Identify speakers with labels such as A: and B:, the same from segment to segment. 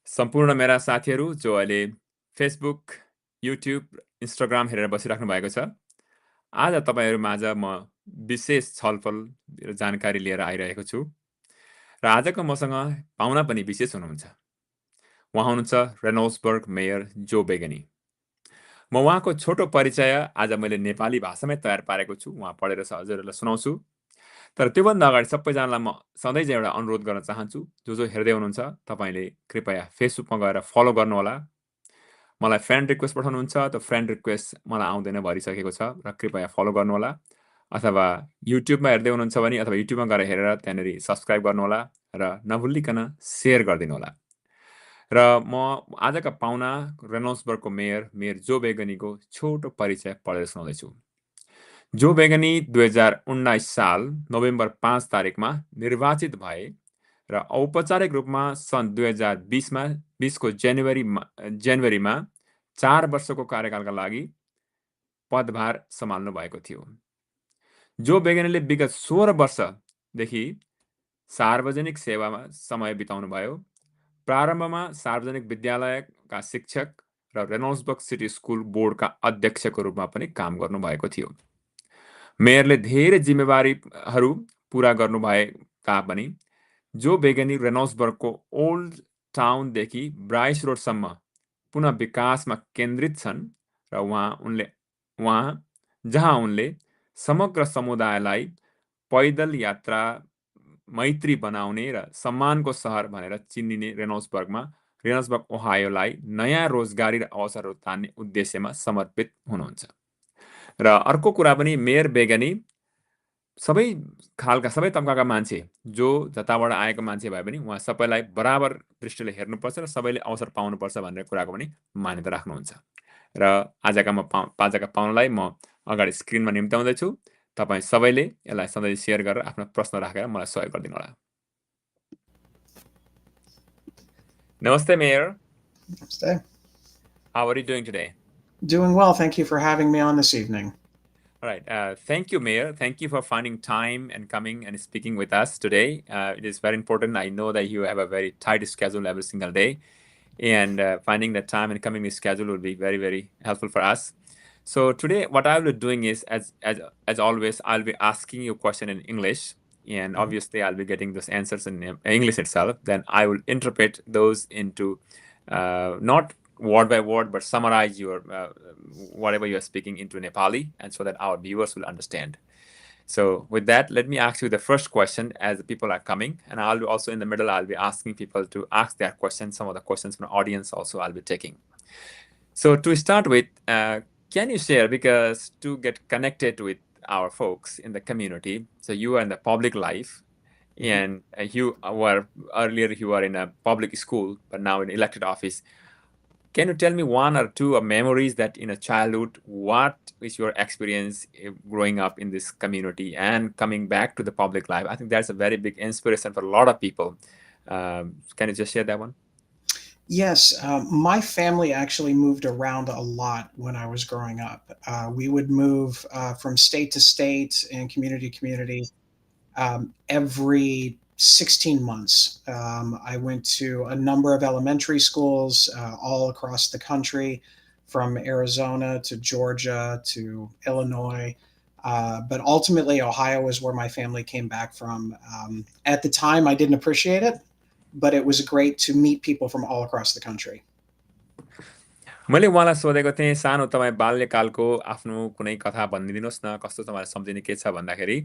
A: सम्पूर्ण मेरा साथीहरू जो अहिले फेसबुक, युट्युब, इन्स्टाग्राम हेरेर बसिराख्नु भएको छ, आज तपाईँहरू माझ म विशेष छलफल र जानकारी लिएर आइरहेको छु र आजको मसँग पाहुना पनि विशेष हुनुहुन्छ। उहाँ हुनुहुन्छ रेनोल्ड्सबर्ग मेयर जो बेगनी। म उहाँको छोटो परिचय आज मैले नेपाली भाषामै तयार पारेको छु, उहाँ पढेर हजुरहरूलाई सुनाउँछु। तर त्योभन्दा अगाडि सबैजनालाई म सधैँ चाहिँ एउटा अनुरोध गर्न चाहन्छु, जो हेर्दै हुनुहुन्छ तपाईँले कृपया फेसबुकमा गएर फलो गर्नुहोला। मलाई फ्रेन्ड रिक्वेस्ट पठाउनुहुन्छ, त फ्रेन्ड रिक्वेस्ट मलाई आउँदैन भरिसकेको छ र कृपया फलो गर्नुहोला। अथवा युट्युबमा हेर्दै हुनुहुन्छ भने अथवा युट्युबमा गएर हेरेर त्यहाँनिर सब्सक्राइब गर्नुहोला र नभुलिकन सेयर गरिदिनुहोला। र म आजका पाहुना रेनोल्ड्सबर्गको मेयर जो बेगनीको छोटो परिचय पढेर सुनाउँदैछु। जो बेगनी 2019 साल नोभेम्बर 5 तारिकमा निर्वाचित भए र औपचारिक रूपमा सन् 2020को जनवरीमा 4 वर्षको कार्यकालका लागि पदभार सम्हाल्नु भएको थियो। जो बेगनीले विगत 16 वर्षदेखि सार्वजनिक सेवामा समय बिताउनु भयो। प्रारम्भमा सार्वजनिक विद्यालयका शिक्षक र रेनोल्ड्सबर्ग सिटी स्कुल बोर्डका अध्यक्षको रूपमा पनि काम गर्नुभएको थियो। मेयरले धेरै जिम्मेवारीहरू पुरा गर्नुभए तापनि जो बेगनी रेनोल्ड्सबर्गको ओल्ड टाउनदेखि ब्राइस रोडसम्म पुनः विकासमा केन्द्रित छन् र जहाँ उनले समग्र समुदायलाई पैदल यात्रा मैत्री बनाउने र सम्मानको सहर भनेर चिनिने रेनोल्ड्सबर्ग ओहायोलाई नयाँ रोजगारी र अवसरहरू तान्ने उद्देश्यमा समर्पित हुनुहुन्छ। र अर्को कुरा पनि मेयर बेगनी सबै तबकाका मान्छे जो जताबाट आएको मान्छे भए पनि उहाँ सबैलाई बराबर दृष्टिले हेर्नुपर्छ र सबैले अवसर पाउनुपर्छ भन्ने कुराको पनि मान्यता राख्नुहुन्छ। र आजका पाहुनालाई म अगाडि स्क्रिनमा निम्ताउँदैछु। तपाईँ सबैले यसलाई सधैँ सेयर गरेर आफ्नो प्रश्न राखेर मलाई सहयोग गरिदिनु होला। Namaste, Mayor.
B: Namaste.
A: How are you doing today?
B: Doing well. Thank you for having me on this evening.
A: All right. Thank you, Mayor. Thank you for finding time and coming and speaking with us today. It is very important. I know that you have a very tight schedule every single day, and finding the time and coming to schedule will be very, very helpful for us. So today, what I'll be doing is, as always, I'll be asking you a question in English, and obviously I'll be getting those answers in English itself. Then I will interpret those into not word by word, but summarize your whatever you're speaking into Nepali, and so that our viewers will understand. So with that, let me ask you the first question as the people are coming, and I'll be also in the middle, I'll be asking people to ask their questions. Some of the questions from the audience also I'll be taking. So to start with, can you share, because to get connected with our folks in the community, so you are in the public life, and you were in a public school, but now in elected office. Can you tell me one or two memories that in a childhood, what is your experience growing up in this community and coming back to the public life? I think that's a very big inspiration for a lot of people. Can you just share that one?
B: Yes, my family actually moved around a lot when I was growing up. We would move from state to state and community to community every 16 months. I went to a number of elementary schools all across the country, from Arizona to Georgia to Illinois. But ultimately, Ohio is where my family came back from. At the time, I didn't appreciate it, but it was great to meet people from all across the country.
A: मैले उहाँलाई सोधेको थिएँ, सानो तपाईँ बाल्यकालको आफ्नो कुनै कथा भनिदिनुहोस् न, कस्तो तपाईँलाई सम्झिने के छ भन्दाखेरि,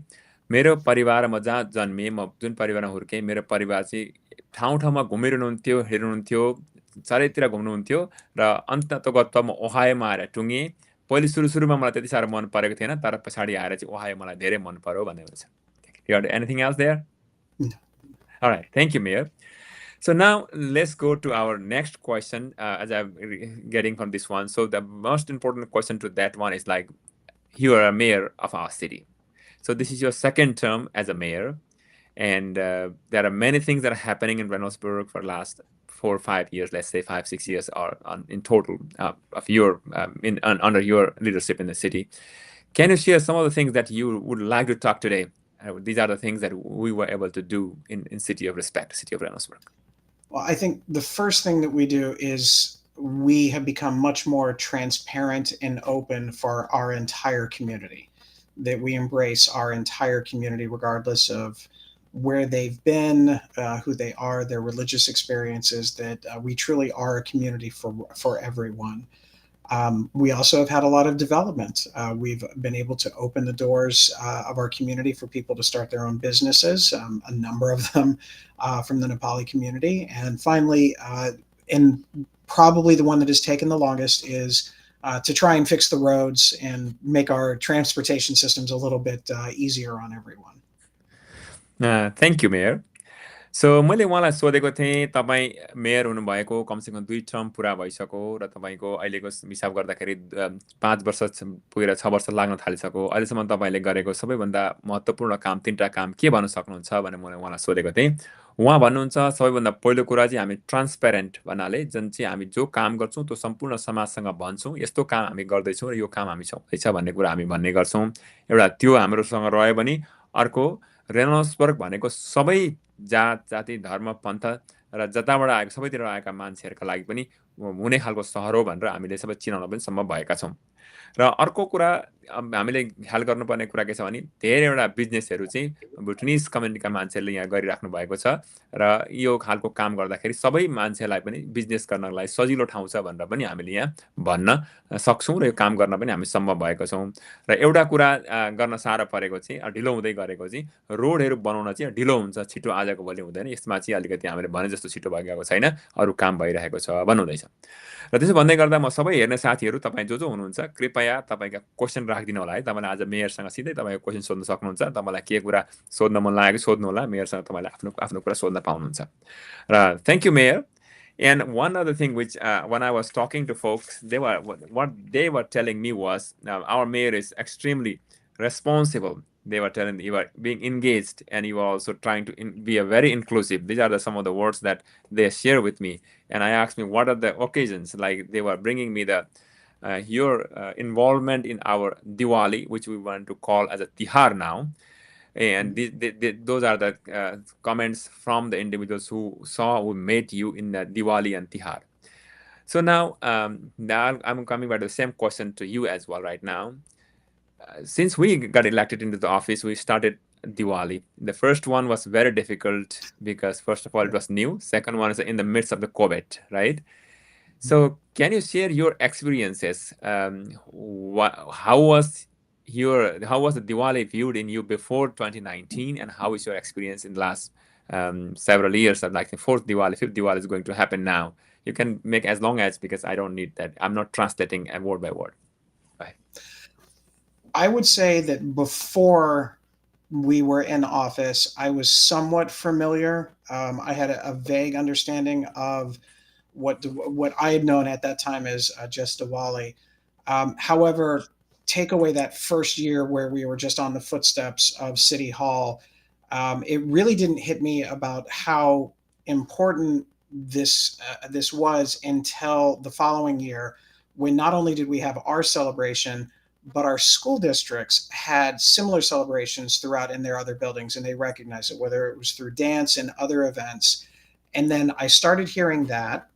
A: मेरो परिवार म जहाँ जन्मेँ, म जुन परिवारमा हुर्केँ, मेरो परिवार चाहिँ ठाउँ ठाउँमा घुमिरहनुहुन्थ्यो, हेर्नुहुन्थ्यो, चारैतिर घुम्नुहुन्थ्यो र अन्ततगत म ओहायोमा आएर टुङ्गेँ। पहिले सुरुमा मलाई त्यति साह्रो मन परेको थिएन, तर पछाडि आएर चाहिँ ओहायो मलाई धेरै मन पर्यो भन्ने हुन्छ। Anything else there?
B: No.
A: All right. Thank you, Mayor. So now let's go to our next question, as I'm getting from this one. So the most important question to that one is like, you are a mayor of our city. So this is your second term as a mayor. And there are many things that are happening in Reynoldsburg for the last 4 or 5 years, let's say 5, 6 years or in total of your under your leadership in the city. Can you share some of the things that you would like to talk today? These are the things that we were able to do in City of Respect, City of Reynoldsburg.
B: Well, I think the first thing that we do is we have become much more transparent and open for our entire community, that we embrace our entire community, regardless of where they've been, who they are, their religious experiences, that we truly are a community for everyone. We also have had a lot of development. We've been able to open the doors of our community for people to start their own businesses, a number of them from the Nepali community. And finally, and probably the one that has taken the longest, is to try and fix the roads and make our transportation systems a little bit easier on everyone.
A: Thank you mayor. So मैले उहाँलाई सोधेको थिएँ, तपाईँ mayor हुनुभएको कमसेकम 2 term पुरा भइसक्यो र तपाईँको अहिलेको हिसाब गर्दाखेरि 5 वर्ष पुगेर 6 वर्ष लाग्न थालिसक्यो। अहिलेसम्म तपाईँले गरेको सबैभन्दा महत्त्वपूर्ण काम 3टा काम के भन्न सक्नुहुन्छ भनेर मैले उहाँलाई सोधेको थिएँ। उहाँ भन्नुहुन्छ सबैभन्दा पहिलो कुरा चाहिँ हामी ट्रान्सपेरेन्ट भन्नाले जुन चाहिँ हामी जो काम गर्छौँ त्यो सम्पूर्ण समाजसँग भन्छौँ, यस्तो काम हामी गर्दैछौँ र यो काम हामी हुँदैछ भन्ने कुरा हामी भन्ने गर्छौँ। एउटा त्यो हाम्रोसँग रह्यो भने, अर्को रेनल्ड्सबर्ग भनेको सबै जात जाति धर्म पन्थ र जताबाट आएको सबैतिर आएका मान्छेहरूका लागि पनि हुने खालको सहर हो भनेर हामीले सबै चिनाउन पनि सम्भव भएका छौँ। र अर्को कुरा हामीले ख्याल गर्नुपर्ने कुरा के छ भने धेरैवटा बिजनेसहरू चाहिँ भुटनिज कम्युनिटीका मान्छेहरूले यहाँ गरिराख्नु भएको छ र यो खालको काम गर्दाखेरि सबै मान्छेलाई पनि बिजनेस गर्नको लागि सजिलो ठाउँ छ भनेर पनि हामीले यहाँ भन्न सक्छौँ र यो काम गर्न पनि हामी सम्भव भएको छौँ। र एउटा कुरा गर्न साह्रो परेको चाहिँ ढिलो हुँदै गरेको चाहिँ रोडहरू बनाउन चाहिँ ढिलो हुन्छ, छिटो आजको भोलि हुँदैन। यसमा चाहिँ अलिकति हामीले भने जस्तो छिटो भइरहेको छैन, अरू काम भइरहेको छ भन्नुहुँदैछ। र त्यसो भन्दै गर्दा म सबै हेर्ने साथीहरू तपाईँ जो हुनुहुन्छ कृपया तपाईँका क्वेसन राखिदिनु होला है। तपाईँले आज मेयरसँग सिधै तपाईँको क्वेसन सोध्न सक्नुहुन्छ। तपाईँलाई के कुरा सोध्न मन लागेको सोध्नु होला, मेयरसँग तपाईँले आफ्नो आफ्नो कुरा सोध्न पाउनुहुन्छ। र thank you mayor. And one other thing which when I was talking to folks, what they were telling me was our mayor is extremely responsible. They were telling you are being engaged and you are also trying to be a very inclusive. These are some of the words that they share with me. And I asked me what are the occasions, like they were bringing me the your involvement in our Diwali, which we want to call as a Tihar now. And those are the comments from the individuals who met you in Diwali and Tihar. So now I'm coming back to the same question to you as well right now. Since we got elected into the office, we started Diwali. The first one was very difficult because first of all it was new. Second one is in the midst of the COVID, right? So can you share your experiences? How was the Diwali viewed in you before 2019, and how is your experience in the last several years? Like the fourth Diwali, fifth Diwali is going to happen now. You can make as long as, because I don't need that. I'm not translating word by word. Right.
B: I would say that before we were in office, I was somewhat familiar. I had a vague understanding of what I had known at that time as just Diwali. However, take away that first year where we were just on the footsteps of City Hall, it really didn't hit me about how important this was until the following year, when not only did we have our celebration, but our school districts had similar celebrations throughout in their other buildings, and they recognized it, whether it was through dance and other events. And then I started hearing that.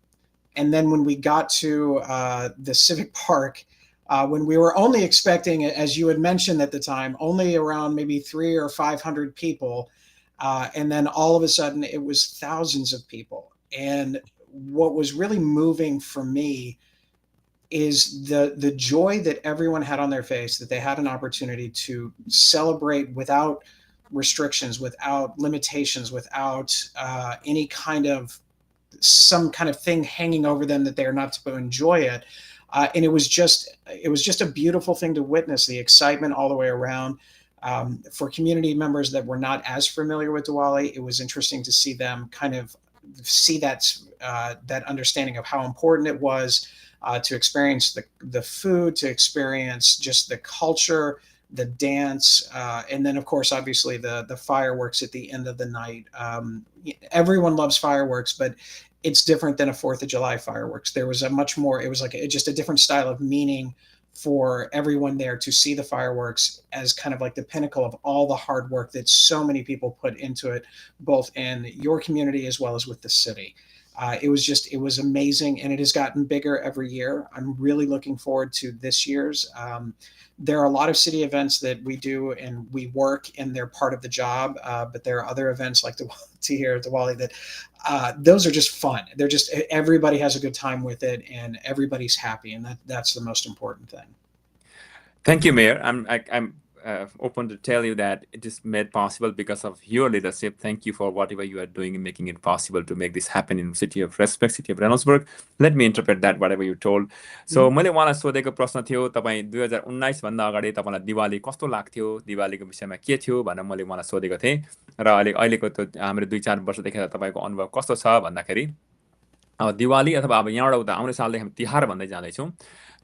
B: And then when we got to the Civic Park, when we were only expecting, as you had mentioned at the time, only around maybe 300 or 500 people, and then all of a sudden it was thousands of people. And what was really moving for me is the joy that everyone had on their face, that they had an opportunity to celebrate without restrictions, without limitations, without any kind of some kind of thing hanging over them that they're not to enjoy it. And it was just a beautiful thing to witness, the excitement all the way around. For community members that were not as familiar with Diwali, it was interesting to see them kind of see that understanding of how important it was to experience the food, to experience just the culture, the dance, and then of course, obviously the fireworks at the end of the night. Everyone loves fireworks, but it's different than a 4th of July fireworks. There was it was like just a different style of meaning for everyone there to see the fireworks as kind of like the pinnacle of all the hard work that so many people put into it, both in your community as well as with the city. It was amazing, and it has gotten bigger every year. I'm really looking forward to this year's. There are a lot of city events that we do and we work, and they're part of the job. But there are other events like the here at Diwali that those are just fun. They're just everybody has a good time with it, and everybody's happy, and that's the most important thing.
A: Thank you, Mayor. I'm open to tell you that it is made possible because of your leadership. Thank you for whatever you are doing in making it possible to make this happen in city of respect, city of Reynoldsburg. Let me interpret that whatever you told. So मैले उहाँलाई सोधेको प्रश्न थियो तपाईँ 2019 भन्दा अगाडि तपाईँलाई दिवाली कस्तो लाग्थ्यो दिवालीको विषयमा के थियो भनेर मैले उहाँलाई सोधेको थिएँ र अहिलेको त हाम्रो 2-4 वर्षदेखि तपाईँको अनुभव कस्तो छ भन्दाखेरि अब दिवाली अथवा अब यहाँबाट उता आउने सालदेखि हामी तिहार भन्दै जाँदैछौँ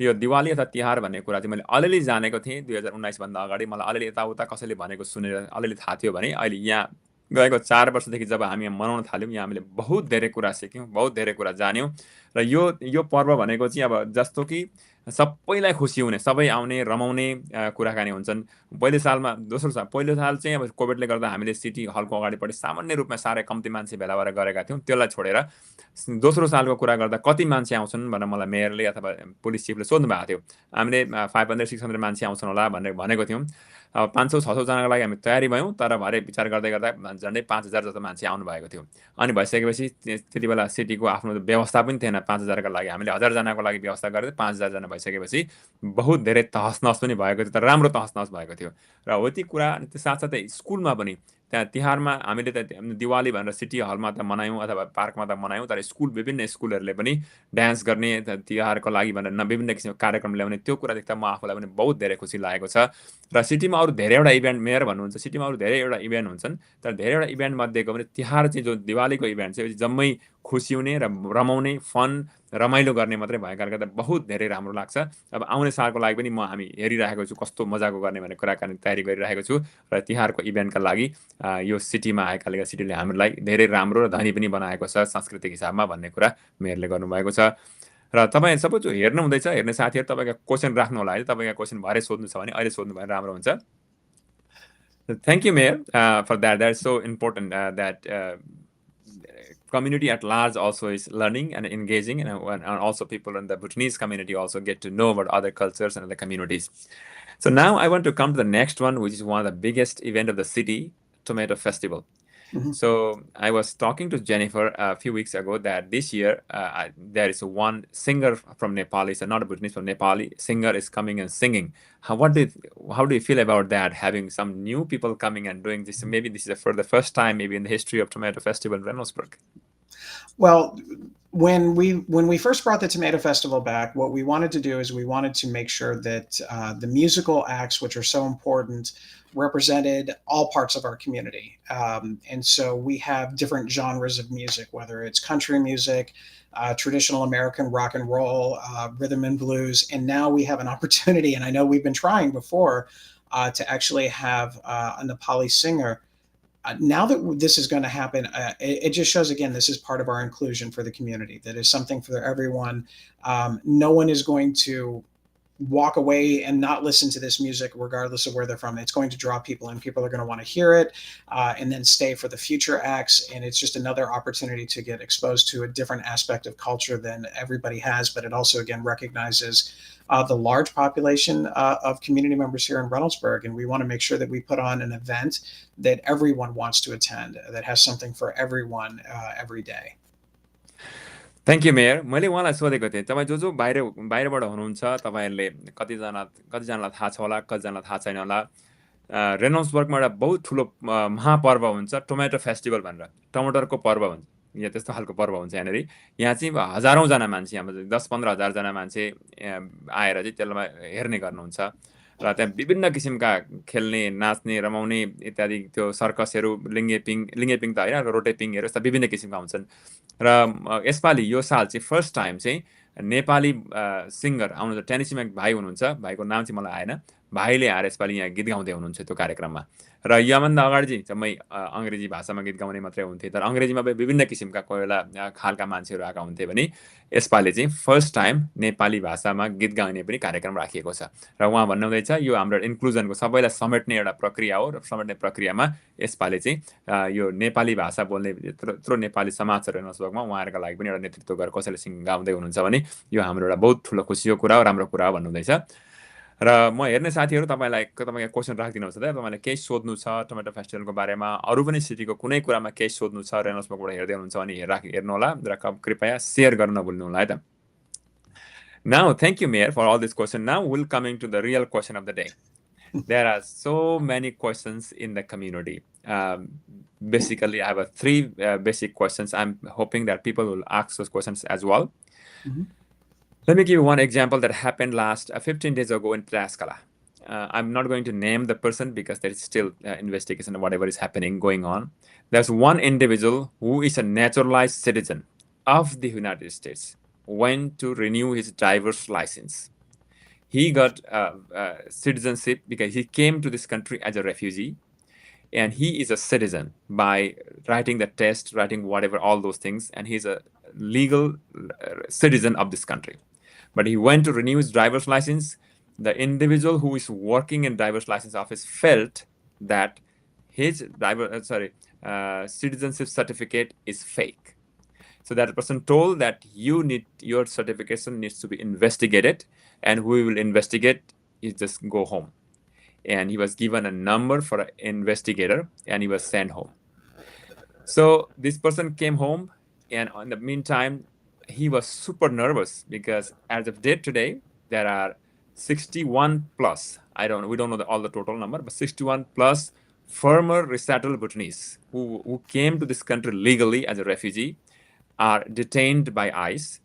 A: यो दिवाली अथवा तिहार भन्ने कुरा चाहिँ मैले अलिअलि जानेको थिएँ 2019 भन्दा अगाडि मलाई अलिअलि यताउता कसैले भनेको सुनेर अलिअलि थाहा थियो भने अहिले यहाँ गएको 4 वर्षदेखि जब हामी यहाँ मनाउन थाल्यौँ यहाँ हामीले बहुत धेरै कुरा सिक्यौँ बहुत धेरै कुरा जान्यौँ र यो पर्व भनेको चाहिँ अब जस्तो कि सबैलाई खुसी हुने सबै आउने रमाउने कुराकानी हुन्छन् पहिलो सालमा दोस्रो साल पहिलो साल चाहिँ अब कोभिडले गर्दा हामीले सिटी हलको अगाडिपट्टि सामान्य रूपमा साह्रै कम्ती मान्छे भेला भएर गरेका थियौँ त्यसलाई छोडेर दोस्रो सालको कुरा गर्दा कति मान्छे आउँछन् भनेर मलाई मेयरले अथवा पुलिस चिफले सोध्नु भएको थियो हामीले 500-600 मान्छे आउँछन् होला भनेर भनेको थियौँ अब 500-600जनाको लागि हामी तयारी भयौँ तर भरे विचार गर्दै गर्दा झन्डै 5000 जस्तो मान्छे आउनुभएको थियो अनि भइसकेपछि त्यति बेला सिटीको आफ्नो व्यवस्था पनि थिएन 5000का लागि हामीले 1000जनाको लागि व्यवस्था गरेर 5000जना भइसकेपछि बहुत धेरै तहसनहस पनि भएको थियो तर राम्रो तहसनहस भएको थियो र हो ती कुरा अनि त्यो साथसाथै स्कुलमा पनि त्यहाँ तिहारमा हामीले त दिवाली भनेर सिटी हलमा त मनायौँ अथवा पार्कमा त मनायौँ तर विभिन्न स्कुलहरूले पनि डान्स गर्ने तिहारको लागि भनेर विभिन्न किसिमको कार्यक्रम ल्याउने त्यो कुरा देख्दा म आफूलाई पनि बहुत धेरै खुसी लागेको छ र सिटीमा अरू धेरैवटा इभेन्ट मेयर भन्नुहुन्छ सिटीमा अरू धेरैवटा इभेन्ट हुन्छन् तर धेरैवटा इभेन्ट मध्येको पनि तिहार चाहिँ जो दिवालीको इभेन्ट चाहिँ जम्मै खुसी हुने र रमाउने फन रमाइलो गर्ने मात्रै भएकाले गर्दा बहुत धेरै राम्रो लाग्छ अब आउने सालको लागि पनि हामी हेरिरहेको छु कस्तो मजाको गर्ने भन्ने कुराकानी तयारी गरिरहेको छु र तिहारको इभेन्टका लागि यो सिटीमा आएकाले गर्दा सिटीले हामीलाई धेरै राम्रो र धनी पनि बनाएको छ सांस्कृतिक हिसाबमा भन्ने कुरा मेयरले गर्नुभएको छ र तपाईँ सपोज हेर्नु हुँदैछ हेर्ने साथीहरू तपाईँका क्वेसन राख्नु होला है तपाईँका क्वेसन भरे सोध्नु छ भने अहिले सोध्नु भने राम्रो हुन्छ Thank you, Mayor, for that. That's so important that community at large also is learning and engaging, and also people in the Bhutanese community also get to know about other cultures and other communities. So now I want to come to the next one, which is one of the biggest event of the city, Tomato Festival. So I was talking to Jennifer a few weeks ago that this year there is one singer from Nepal, it's not a Bhutanese, from Nepali singer is coming and singing. How do you feel about that, having some new people coming and doing this? Maybe this is for the first time maybe in the history of Tomato Festival in Reynoldsburg.
B: Well, when we first brought the Tomato Festival back, what we wanted to do is we wanted to make sure that the musical acts, which are so important, represented all parts of our community. And so we have different genres of music, whether it's country music, traditional American rock and roll, rhythm and blues. And now we have an opportunity, and I know we've been trying before, to actually have a Nepali singer. Now that this is going to happen, it just shows, again, this is part of our inclusion for the community. That is something for everyone. No one is going to walk away and not listen to this music regardless of where they're from. It's going to draw people in. People are going to want to hear it and then stay for the future acts. And it's just another opportunity to get exposed to a different aspect of culture than everybody has. But it also, again, recognizes the large population of community members here in Reynoldsburg. And we want to make sure that we put on an event that everyone wants to attend, that has something for everyone every day.
A: Thank you, Mayor. मैले उहाँलाई सोधेको थिएँ तपाईँ जो बाहिरबाट हुनुहुन्छ तपाईँहरूले कतिजनालाई थाहा छ होला कतिजनालाई थाहा छैन होला रेनोल्ड्सबर्गमा एउटा बहुत ठुलो महापर्व हुन्छ टोमेटो फेस्टिभल भनेर टमाटरको पर्व हुन्छ यहाँ त्यस्तो खालको पर्व हुन्छ यहाँनिर यहाँ चाहिँ हजारौँजना मान्छे यहाँ 10-15 हजारजना मान्छे आएर चाहिँ त्यसलाई हेर्ने गर्नुहुन्छ र त्यहाँ विभिन्न किसिमका खेल्ने नाच्ने रमाउने इत्यादि त्यो सर्कसहरू लिङ्गेपिङ त होइन रोटेपिङहरू यस्ता विभिन्न किसिमका हुन्छन् र यसपालि यो साल चाहिँ फर्स्ट टाइम चाहिँ नेपाली सिङ्गर आउनुहुन्छ टेनिसीमा भाइ हुनुहुन्छ भाइको नाम चाहिँ मलाई आएन भाइले आएर यसपालि यहाँ गीत गाउँदै हुनुहुन्छ त्यो कार्यक्रममा। र योभन्दा अगाडि चाहिँ जम्मै अङ्ग्रेजी भाषामा गीत गाउने मात्रै हुन्थे, तर अङ्ग्रेजीमा विभिन्न किसिमका कोही बेला खालका मान्छेहरू आएका हुन्थे भने यसपालि चाहिँ फर्स्ट टाइम नेपाली भाषामा गीत गाउने पनि कार्यक्रम राखिएको छ। र उहाँ भन्नुहुँदैछ यो हाम्रो इन्क्लुजनको सबैलाई समेट्ने एउटा प्रक्रिया हो, र समेट्ने प्रक्रियामा यसपालि चाहिँ यो नेपाली भाषा बोल्ने यत्रो नेपाली समाज छ रेनल्ड्सबर्गमा, उहाँहरूका लागि पनि एउटा नेतृत्व गरेर कसैले गाउँदै हुनुहुन्छ भने यो हाम्रो एउटा बहुत ठुलो खुसीको कुरा हो, राम्रो कुरा हो भन्नुहुँदैछ। र म हेर्ने साथीहरू तपाईँको क्वेसन राखिदिनुहोस् त, तपाईँलाई केही सोध्नु छ टमेटो फेस्टिभलको बारेमा, अरू पनि सिटीको कुनै कुरामा केही सोध्नु छ रेनल्ड्सबर्गबाट हेर्दै हुनुहुन्छ भने हेर्नु होला र कृपया सेयर गर्न नभुल्नु होला है त। Now, thank you, Mayor, for all this question. Now we'll coming to the real question of the day. There are so many questions in the community. Basically, I have three basic questions. I'm hoping that people will ask those questions as well. Let me give you one example that happened last 15 days ago in Tlaxcala. I'm not going to name the person because there is still investigation of whatever is happening going on. There's one individual who is a naturalized citizen of the United States, went to renew his driver's license. He got citizenship because he came to this country as a refugee, and he is a citizen by writing the test, writing whatever, all those things, and he's a legal citizen of this country. But he went to renew his driver's license. The individual who is working in driver's license office felt that his citizenship certificate is fake. So that person told that your certification needs to be investigated, and we will investigate. You just go home. And he was given a number for an investigator, and he was sent home. So this person came home, and in the meantime, he was super nervous because as of date today, there are 61 plus. We don't know all the total number, but 61 plus former resettled Bhutanese who came to this country legally as a refugee are detained by ICE,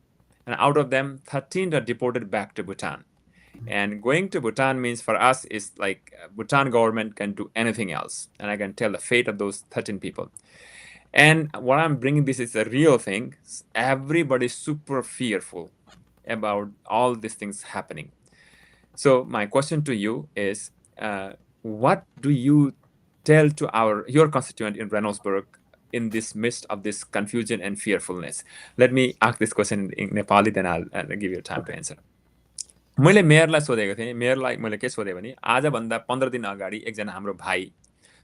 A: and out of them, 13 are deported back to Bhutan. And going to Bhutan means for us is like Bhutan government can do anything else, and I can tell the fate of those 13 people. And what I'm bringing this is a real thing. Everybody's super fearful about all these things happening. So my question to you is, what do you tell to your constituent in Reynoldsburg in this midst of this confusion and fearfulness? Let me ask this question in Nepali, then I'll give you time to answer. मैले मेयरलाई सोधेको थिएँ, मेयरलाई मैले के सोधेँ भने आजभन्दा 15 दिन अगाडि एकजना हाम्रो भाइ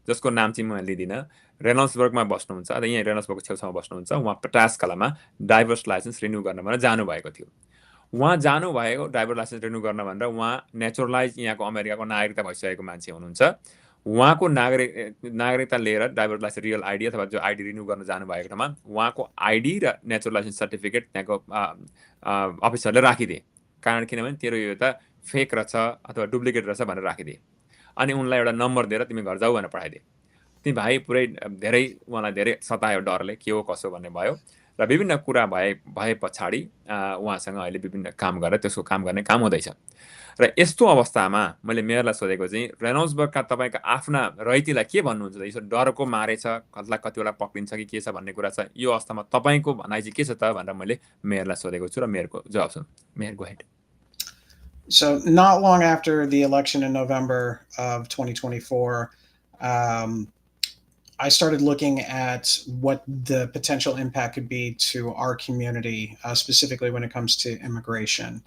A: जसको नाम चाहिँ म लिदिनँ रेनल्ड्सबर्गमा बस्नुहुन्छ, र यहाँ रेनल्ड्सबर्गको छेउछाउमा बस्नुहुन्छ, उहाँ टास्कालामा ड्राइभर्स लाइसेन्स रिन्यू गर्न भनेर जानुभएको थियो। उहाँ जानुभएको ड्राइभर लाइसेन्स रिन्यू गर्न भनेर उहाँ नेचुरलाइज यहाँको अमेरिकाको नागरिकता भइसकेको मान्छे हुनुहुन्छ। उहाँको नागरिकता लिएर ड्राइभर लाइसेन्स रियल आइडी अथवा जो आइडी रिन्यू गर्न जानुभएको ठाउँमा उहाँको आइडी र नेचुरल लाइसेन्स सर्टिफिकेट त्यहाँको अफिसरले राखिदिए। कारण किनभने तेरो यो त फेक रहेछ अथवा डुप्लिकेट रहेछ भनेर राखिदिए। अनि उनलाई एउटा नम्बर दिएर तिमी घर जाऊ भनेर पठाइदिए। ती भाइ पुरै उहाँलाई धेरै सतायो डरले, के हो कसो भन्ने भयो, र विभिन्न कुरा भए पछाडि उहाँसँग अहिले विभिन्न काम गरेर त्यसको काम गर्ने काम हुँदैछ। र यस्तो अवस्थामा मैले मेयरलाई सोधेको चाहिँ रेनल्ड्सबर्गका तपाईँका आफ्ना रैतीलाई के भन्नुहुन्छ त, यसो डरको मारे छ, कतिवटा पक्रिन्छ कि के छ भन्ने कुरा छ, यो अवस्थामा तपाईँको भनाइ चाहिँ के छ त भनेर मैले मेयरलाई सोधेको छु, र मेयरको जवाब सुन। Mayor, go ahead.
B: So not long after the election in November of 2024, I started looking at what the potential impact could be to our community, specifically when it comes to immigration.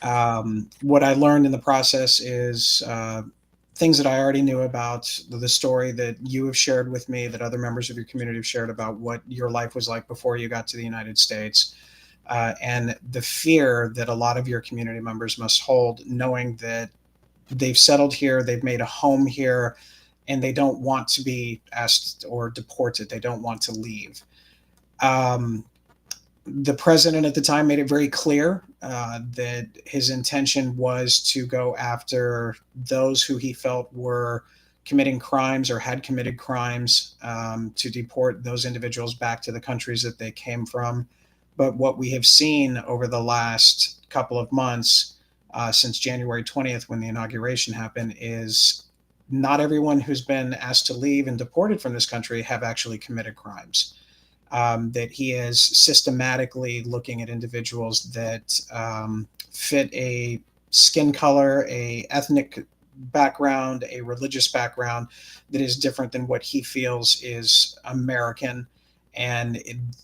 B: What I learned in the process is things that I already knew about, the story that you have shared with me, that other members of your community have shared about what your life was like before you got to the United States, and the fear that a lot of your community members must hold, knowing that they've settled here, they've made a home here, and they don't want to be asked or deported. They don't want to leave. The president at the time made it very clear that his intention was to go after those who he felt were committing crimes or had committed crimes, to deport those individuals back to the countries that they came from. But what we have seen over the last couple of months, since January 20th, when the inauguration happened, is not everyone who's been asked to leave and deported from this country have actually committed crimes. That he is systematically looking at individuals that fit a skin color, a ethnic background, a religious background that is different than what he feels is American. And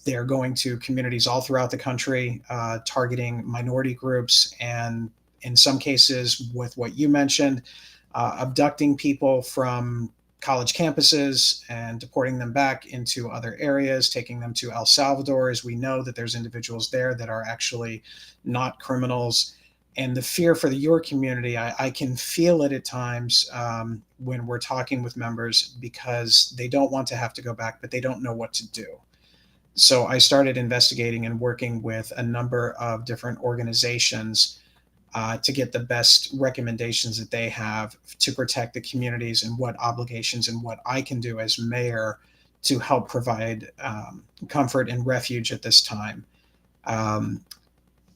B: they're going to communities all throughout the country, targeting minority groups, and in some cases, with what you mentioned, abducting people from college campuses and deporting them back into other areas, taking them to El Salvador, as we know that there's individuals there that are actually not criminals. And the fear for your community, I can feel it at times when we're talking with members, because they don't want to have to go back, but they don't know what to do. So I started investigating and working with a number of different organizations to get the best recommendations that they have to protect the communities, and what obligations and what I can do as mayor to help provide comfort and refuge at this time. Um,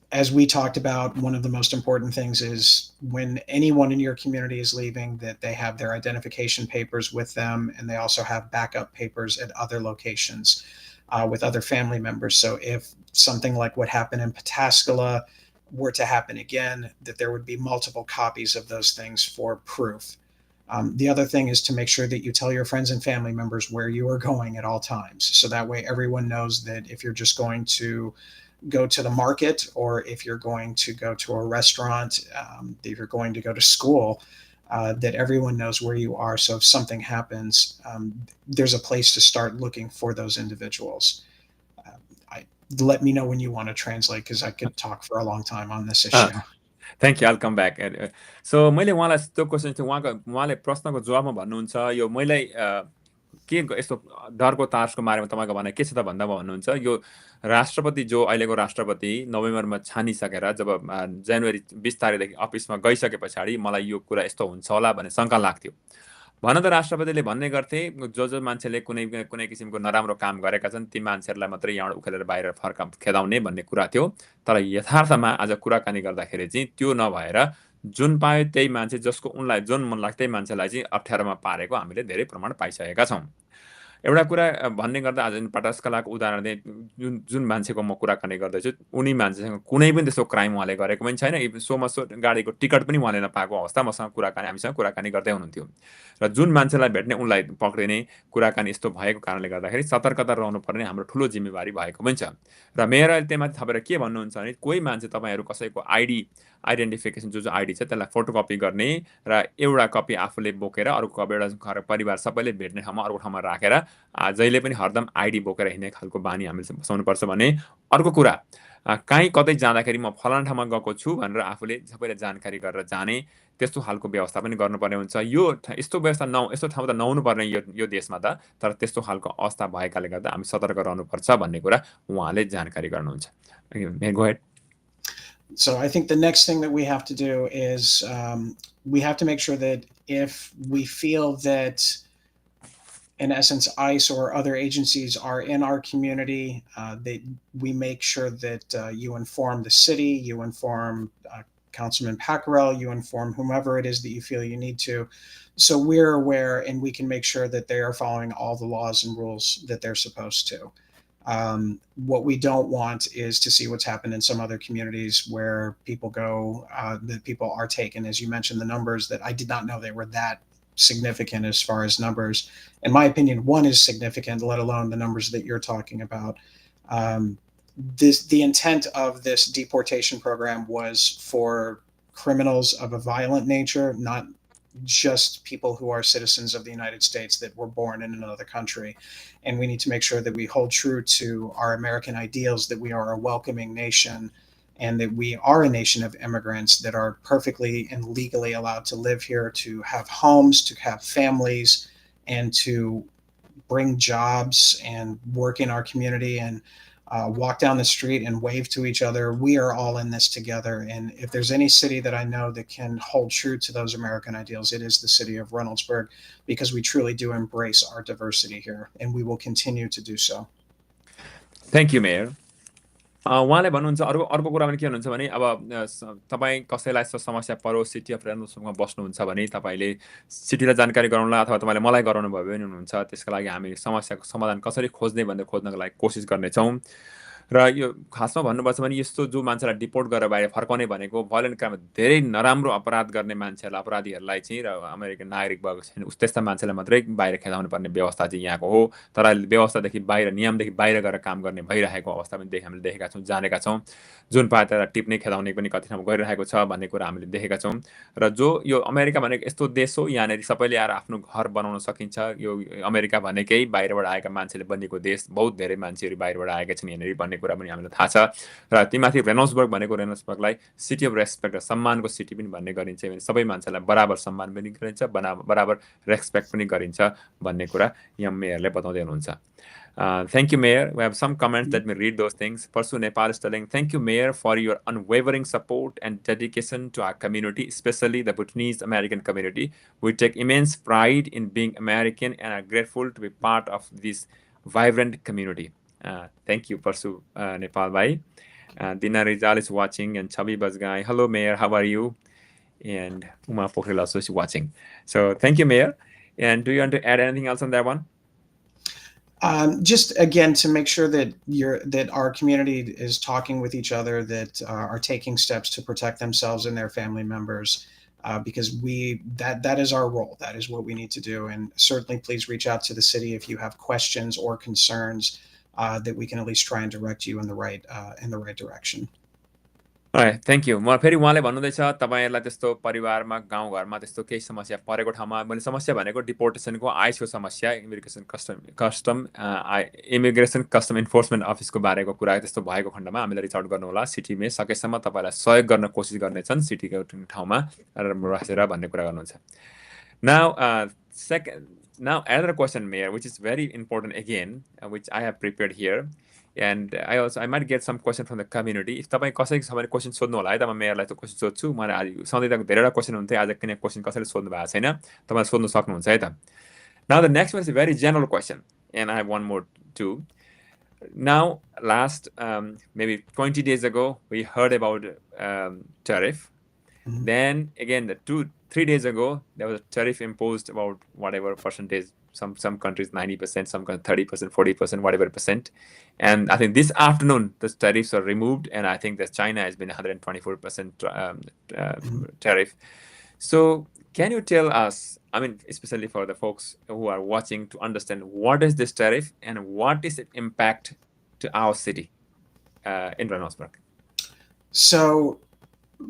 B: as we talked about, one of the most important things is when anyone in your community is leaving, that they have their identification papers with them, and they also have backup papers at other locations with other family members. So if something like what happened in Pataskala were to happen again, that there would be multiple copies of those things for proof. The other thing is to make sure that you tell your friends and family members where you are going at all times. So that way everyone knows that if you're just going to go to the market, or if you're going to go to a restaurant, if you're going to go to school, that everyone knows where you are. So if something happens, there's a place to start looking for those individuals. Let me know when you want to translate, because I could talk for a long time on this issue.
A: Thank you, I'll come back. सो मैले उहाँलाई त्यो question थियो, उहाँले प्रश्नको जवाबमा भन्नुहुन्छ यो मैले के यस्तो डरको तासको बारेमा तपाईँको भनाइ के छ त भन्दा भन्नुहुन्छ यो राष्ट्रपति जो अहिलेको राष्ट्रपति नोभेम्बरमा छानिसकेर जब जनवरी 20 तारिकदेखि अफिसमा गइसके पछाडि मलाई यो कुरा यस्तो हुन्छ होला भन्ने शङ्का लाग्थ्यो। भन त राष्ट्रपतिले भन्ने गर्थे जो मान्छेले कुनै कुनै किसिमको नराम्रो काम गरेका छन् ती मान्छेहरूलाई मात्रै यहाँबाट उखेलेर बाहिर खेदाउने भन्ने कुरा थियो। तर यथार्थमा आज कुराकानी गर्दाखेरि चाहिँ त्यो नभएर जुन पायो त्यही मान्छे जसको उनलाई जुन मन लाग्छ त्यही मान्छेलाई चाहिँ अप्ठ्यारोमा पारेको हामीले धेरै प्रमाण पाइसकेका छौँ। एउटा कुरा भन्ने गर्दा आज पटास्कलाको उदाहरण दिए, जुन मान्छेको म कुराकानी गर्दैछु उनी मान्छेसँग कुनै पनि त्यस्तो क्राइम उहाँले गरेको पनि छैन। सोमा गाडीको टिकट पनि उहाँले नपाएको अवस्था मसँग हामीसँग कुराकानी गर्दै हुनुहुन्थ्यो। र जुन मान्छेलाई भेट्ने उनलाई पक्रिने कुराकानी यस्तो भएको कारणले गर्दाखेरि सतर्कता रहनुपर्ने हाम्रो ठुलो जिम्मेवारी भएको पनि छ। र मेयर अहिले त्यहीमाथि थपेर के भन्नुहुन्छ भने कोही मान्छे तपाईँहरू कसैको आइडेन्टिफिकेसन जो आइडी छ त्यसलाई फोटोकपी गर्ने र एउटा कपी आफूले बोकेर अर्को कपी एउटा परिवार सबैले भेट्ने ठाउँमा अर्को ठाउँमा राखेर जहिले पनि हरदम आइडी बोकेर हिँड्ने खालको बानी हामीले बसाउनुपर्छ भने। अर्को कुरा कहीँ कतै जाँदाखेरि म फलाना ठाउँमा गएको छु भनेर आफूले सबैले जानकारी गरेर जाने त्यस्तो खालको व्यवस्था पनि गर्नुपर्ने हुन्छ। यो यस्तो व्यवस्था यस्तो ठाउँ त नहुनुपर्ने यो देशमा त, तर त्यस्तो खालको अवस्था भएकाले गर्दा हामी सतर्क रहनुपर्छ भन्ने कुरा उहाँले जानकारी गर्नुहुन्छ। Go ahead.
B: So I think the next thing that we have to do is we have to make sure that if we feel that, in essence, ICE or other agencies are in our community, we make sure that you inform the city, you inform Councilman Paccarel, you inform whomever it is that you feel you need to. So we're aware, and we can make sure that they are following all the laws and rules that they're supposed to. What we don't want is to see what's happened in some other communities where people go, that people are taken. As you mentioned, the numbers that I did not know they were that significant as far as numbers. In my opinion, one is significant, let alone the numbers that you're talking about. The intent of this deportation program was for criminals of a violent nature, not just people who are citizens of the United States that were born in another country. And we need to make sure that we hold true to our American ideals, that we are a welcoming nation, and that we are a nation of immigrants that are perfectly and legally allowed to live here, to have homes, to have families, and to bring jobs and work in our community and walk down the street and wave to each other. We are all in this together. And if there's any city that I know that can hold true to those American ideals, it is the city of Reynoldsburg, because we truly do embrace our diversity here, and we will continue to do so.
A: Thank you, Mayor. उहाँले भन्नुहुन्छ अर्को कुरा पनि के भन्नुहुन्छ भने अब तपाईँ कसैलाई यस्तो समस्या परो सिटी अफ रेनोल्ड्सबर्गमा बस्नुहुन्छ भने तपाईँले सिटीलाई जानकारी गराउनलाई अथवा तपाईँले मलाई गराउनु भयो भने हुनुहुन्छ। त्यसका लागि हामी समस्याको समाधान कसरी खोज्ने भनेर खोज्नको लागि कोसिस गर्नेछौँ। र यो खासमा भन्नुपर्छ भने यस्तो जो मान्छेलाई डिपोर्ट गरेर बाहिर फर्काउने भनेको भयोलेन्ट क्राइम धेरै नराम्रो अपराध गर्ने मान्छेहरूलाई अपराधीहरूलाई चाहिँ र अमेरिकन नागरिक भएको छैन त्यस्ता मान्छेलाई मात्रै बाहिर खेदाउनु पर्ने व्यवस्था चाहिँ यहाँको हो। तर व्यवस्थादेखि बाहिर नियमदेखि बाहिर गएर काम गर्ने भइरहेको अवस्था पनि हामीले देखेका छौँ जानेका छौँ। जुन पाए त्यसलाई टिप्ने खेदाउने पनि कति ठाउँमा गरिरहेको छ भन्ने कुरा हामीले देखेका छौँ। र जो यो अमेरिका भनेको यस्तो देश हो यहाँनिर सबैले आएर आफ्नो घर बनाउन सकिन्छ। यो अमेरिका भनेकै बाहिरबाट आएका मान्छेले बनेको देश, बहुत धेरै मान्छेहरू बाहिरबाट आएका छन् यहाँनिर भन्ने कुरा पनि हामीलाई थाहा छ। र तीमाथि रेनोल्ड्सबर्ग भनेको रेनोल्ड्सबर्गलाई सिटी अफ रेस्पेक्ट र सम्मानको सिटी पनि भन्ने गरिन्छ भने सबै मान्छेलाई बराबर सम्मान पनि गरिन्छ बराबर रेस्पेक्ट पनि गरिन्छ भन्ने कुरा यहाँ मेयरले बताउँदै हुनुहुन्छ। Thank you, Mayor. We have some comments. Let me read those things. Persu Nepal is telling, thank you, Mayor, for your unwavering support and dedication to our community, especially the Bhutanese American community. We take immense pride in being American and are grateful to be part of this vibrant community. Thank you, Persu Nepal Bhai. Dina Rizal is watching and Chabi Bazgai. Hello, Mayor. How are you? And Uma Pokhrel also is watching. So thank you, Mayor. And do you want to add anything else on that one?
B: Just again to make sure that our community is talking with each other, that are taking steps to protect themselves and their family members, because that is our role. That is what we need to do. And certainly, please reach out to the city if you have questions or concerns, that we can at least try and direct you in the right direction.
A: Thank you. म फेरि उहाँले भन्नुहुँदैछ तपाईँहरूलाई त्यस्तो परिवारमा गाउँघरमा त्यस्तो केही समस्या परेको ठाउँमा मैले समस्या भनेको डिपोर्टेसनको आइसको समस्या इमिग्रेसन कस्टम इन्फोर्समेन्ट अफिसको बारेको कुरा त्यस्तो भएको खण्डमा हामीलाई रिच आउट गर्नुहोला। सिटीमा सकेसम्म तपाईँलाई सहयोग गर्न कोसिस गर्नेछन् सिटीको ठाउँमा बसेर भन्ने कुरा गर्नुहुन्छ। Now another question, Mayor, which is very important again, which I have prepared here. And I might get some question from the community. If तपाईँ कसैको छ भने क्वेसन सोध्नु होला है त म मेयरलाई त्यो क्वेसन सोध्छु। मैले आज सधैँ त धेरैवटा क्वेसन हुन्थ्यो आज किन क्वेसन कसैले सोध्नु भएको छैन तपाईँले सोध्नु सक्नुहुन्छ है त। Now the next one is a very general question and I have one more too. Now last maybe 20 days ago we heard about tariff. Then again 3 days ago there was a tariff imposed about whatever percentage, some countries 90%, some countries 30%, 40%, whatever percent. And I think this afternoon the tariffs are removed, and I think that China has been 124% tariff. So can you tell us, I mean, especially for the folks who are watching, to understand what is this tariff and what is its impact to our city in Reynoldsburg?
B: So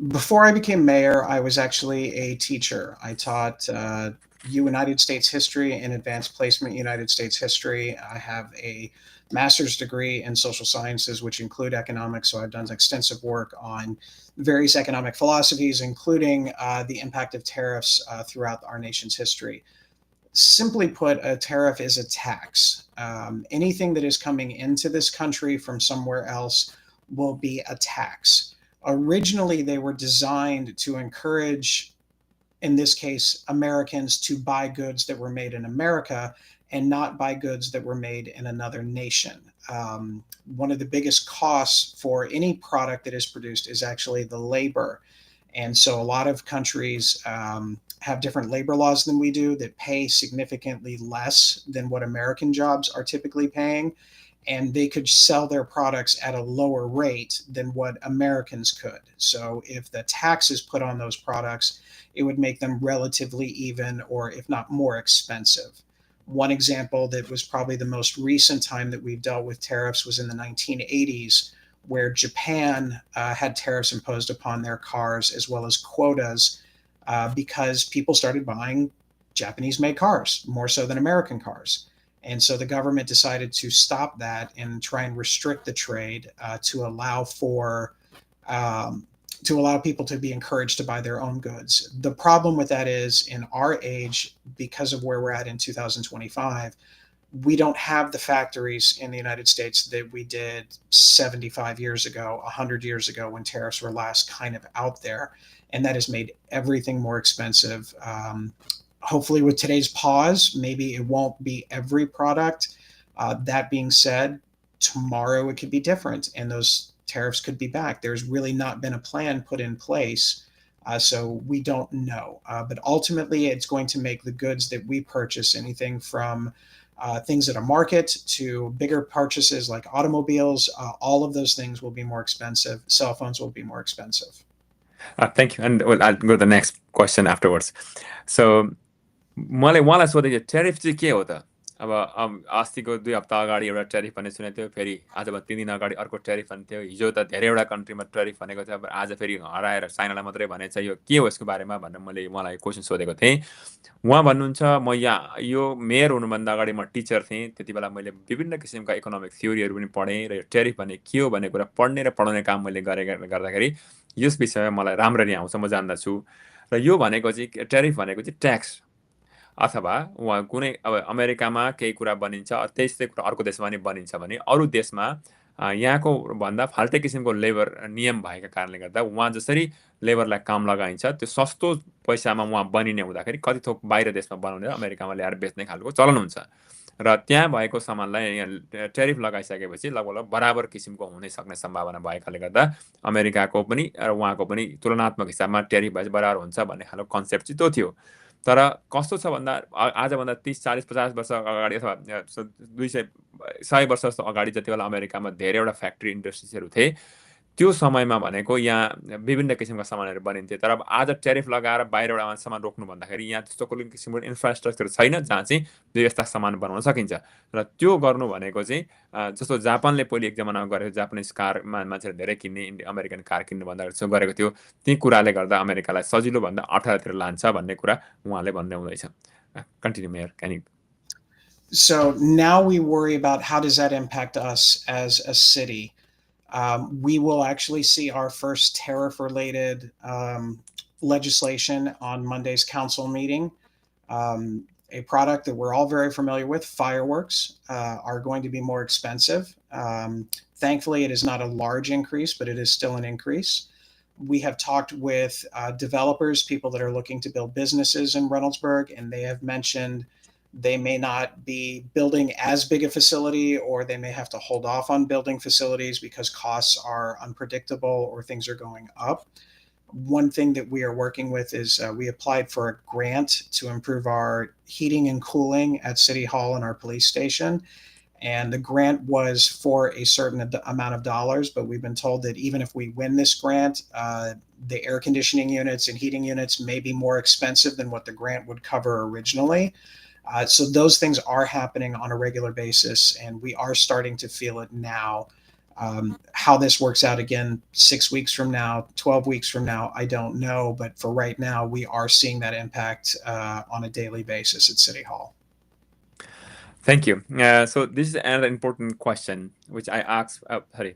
B: before I became mayor, I was actually a teacher. I taught United States history and advanced placement United States history. I have a master's degree in social sciences, which include economics. So I've done extensive work on various economic philosophies, including the impact of tariffs throughout our nation's history. Simply put, a tariff is a tax. Anything that is coming into this country from somewhere else will be a tax. Originally, they were designed to encourage, in this case, Americans to buy goods that were made in America and not buy goods that were made in another nation. One of the biggest costs for any product that is produced is actually the labor. And so a lot of countries have different labor laws than we do that pay significantly less than what American jobs are typically paying. And they could sell their products at a lower rate than what Americans could. So if the tax is put on those products, it would make them relatively even, or if not more expensive. One example that was probably the most recent time that we've dealt with tariffs was in the 1980s, where Japan had tariffs imposed upon their cars as well as quotas because people started buying Japanese-made cars more so than American cars. And so the government decided to stop that and try and restrict the trade to allow people to be encouraged to buy their own goods. The problem with that is, in our age, because of where we're at in 2025, we don't have the factories in the United States that we did 75 years ago, 100 years ago, when tariffs were last kind of out there. And that has made everything more expensive. Hopefully with today's pause, maybe it won't be every product. That being said, tomorrow it could be different and those tariffs could be back. There's really not been a plan put in place. So we don't know. But ultimately, it's going to make the goods that we purchase, anything from things at a market to bigger purchases like automobiles. All of those things will be more expensive. Cell phones will be more expensive.
A: Thank you. And well, I'll go to the next question afterwards. So मलाई उहाँलाई सोधेको tariff चाहिँ के हो त? अब अस्तिको 2 हप्ता अगाडि एउटा टेरिफ भन्ने सुनेको थियो, फेरि आजभन्दा 3 दिन अगाडि अर्को टेरिफ भन्ने थियो। हिजो त धेरैवटा कन्ट्रीमा टेरिफ भनेको थियो, अब आज फेरि हराएर चाइनालाई मात्रै भनेको छ। यो के हो यसको बारेमा भनेर मैले उहाँलाई क्वेसन सोधेको थिएँ। उहाँ भन्नुहुन्छ, म यहाँ यो मेयर हुनुभन्दा अगाडि म टिचर थिएँ। त्यति बेला मैले विभिन्न किसिमका इकोनोमिक थ्योरीहरू पनि पढेँ र यो टेरिफ भन्ने के हो भन्ने कुरा पढ्ने र पढाउने काम मैले गर्दाखेरि यस विषयमा मलाई राम्ररी आउँछ, म जान्दछु। र यो भनेको चाहिँ टेरिफ भनेको चाहिँ ट्याक्स, अथवा उहाँ कुनै अब अमेरिकामा केही कुरा बनिन्छ, त्यस्तै कुरा अर्को देशमा पनि बनिन्छ भने अरू देशमा यहाँको भन्दा फाल्टै किसिमको लेबर नियम भएका कारणले गर्दा उहाँ जसरी लेबरलाई काम लगाइन्छ त्यो सस्तो पैसामा उहाँ बनिने हुँदाखेरि कति थोक बाहिर देशमा बनाउने अमेरिकामा ल्याएर बेच्ने खालको चलन हुन्छ। र त्यहाँ भएको सामानलाई यहाँ टेरिफ लगाइसकेपछि लगभग बराबर किसिमको हुनै सक्ने सम्भावना भएकाले गर्दा अमेरिकाको पनि र उहाँको पनि तुलनात्मक हिसाबमा टेरिफ भएपछि बराबर हुन्छ भन्ने खालको कन्सेप्ट चाहिँ त्यो थियो। तर कस्तो छ भन्दा आजभन्दा 30, 40, 50 वर्ष अगाडि अथवा 100 वर्ष जस्तो अगाडि जति बेला अमेरिकामा धेरैवटा फ्याक्ट्री इन्डस्ट्रिजहरू थिए, त्यो समयमा भनेको यहाँ विभिन्न किसिमका सामानहरू बनिन्थे। तर अब आज टेरिफ लगाएर बाहिरबाट सामान रोक्नु भन्दाखेरि यहाँ त्यस्तो कुनै किसिमको इन्फ्रास्ट्रक्चर छैन जहाँ चाहिँ यो यस्ता सामान बनाउन सकिन्छ। र त्यो गर्नु भनेको चाहिँ जस्तो जापानले पहिले एक जमानामा गरेको, जापानिज कारमा मान्छेले धेरै किन्ने, अमेरिकन कार किन्नु भन्दा यसो गरेको थियो। ती कुराले गर्दा अमेरिकालाई सजिलो भन्दा अठारतिर लान्छ भन्ने कुरा उहाँले भन्दै हुँदैछ। Continue mayor, can you?
B: So now we worry about how does that impact us as a city. We will actually see our first tariff-related legislation on Monday's council meeting. A product that we're all very familiar with, fireworks, are going to be more expensive. Thankfully, it is not a large increase, but it is still an increase. We have talked with developers, people that are looking to build businesses in Reynoldsburg, and they have mentioned they may not be building as big a facility, or they may have to hold off on building facilities because costs are unpredictable or things are going up. One thing that we are working with is we applied for a grant to improve our heating and cooling at City Hall and our police station. And the grant was for a certain amount of dollars, but we've been told that even if we win this grant, the air conditioning units and heating units may be more expensive than what the grant would cover originally. So those things are happening on a regular basis, and we are starting to feel it now. How this works out again 6 weeks from now, 12 weeks from now, I don't know. But for right now, we are seeing that impact on a daily basis at City Hall.
A: Thank you. So this is another important question which I asked.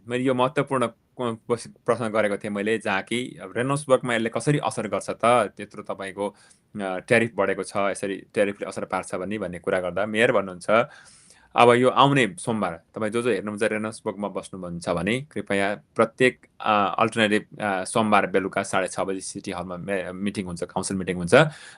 A: मैले यो महत्त्वपूर्ण प्रश्न गरेको थिएँ मैले, जहाँ कि रेनोल्ड्सबर्गमा यसले कसरी असर गर्छ त, त्यत्रो तपाईँको ट्यारिफ बढेको छ, यसरी ट्यारिफले असर पार्छ भन्ने कुरा गर्दा मेयर भन्नुहुन्छ, अब यो आउने सोमबार तपाईँ जो हेर्नुहुन्छ रेनोल्ड्सबर्गमा बस्नुहुन्छ भने कृपया प्रत्येक अल्टरनेटिभ सोमबार बेलुका 6:30 बजी सिटी हलमा मिटिङ हुन्छ, काउन्सिल मिटिङ हुन्छ।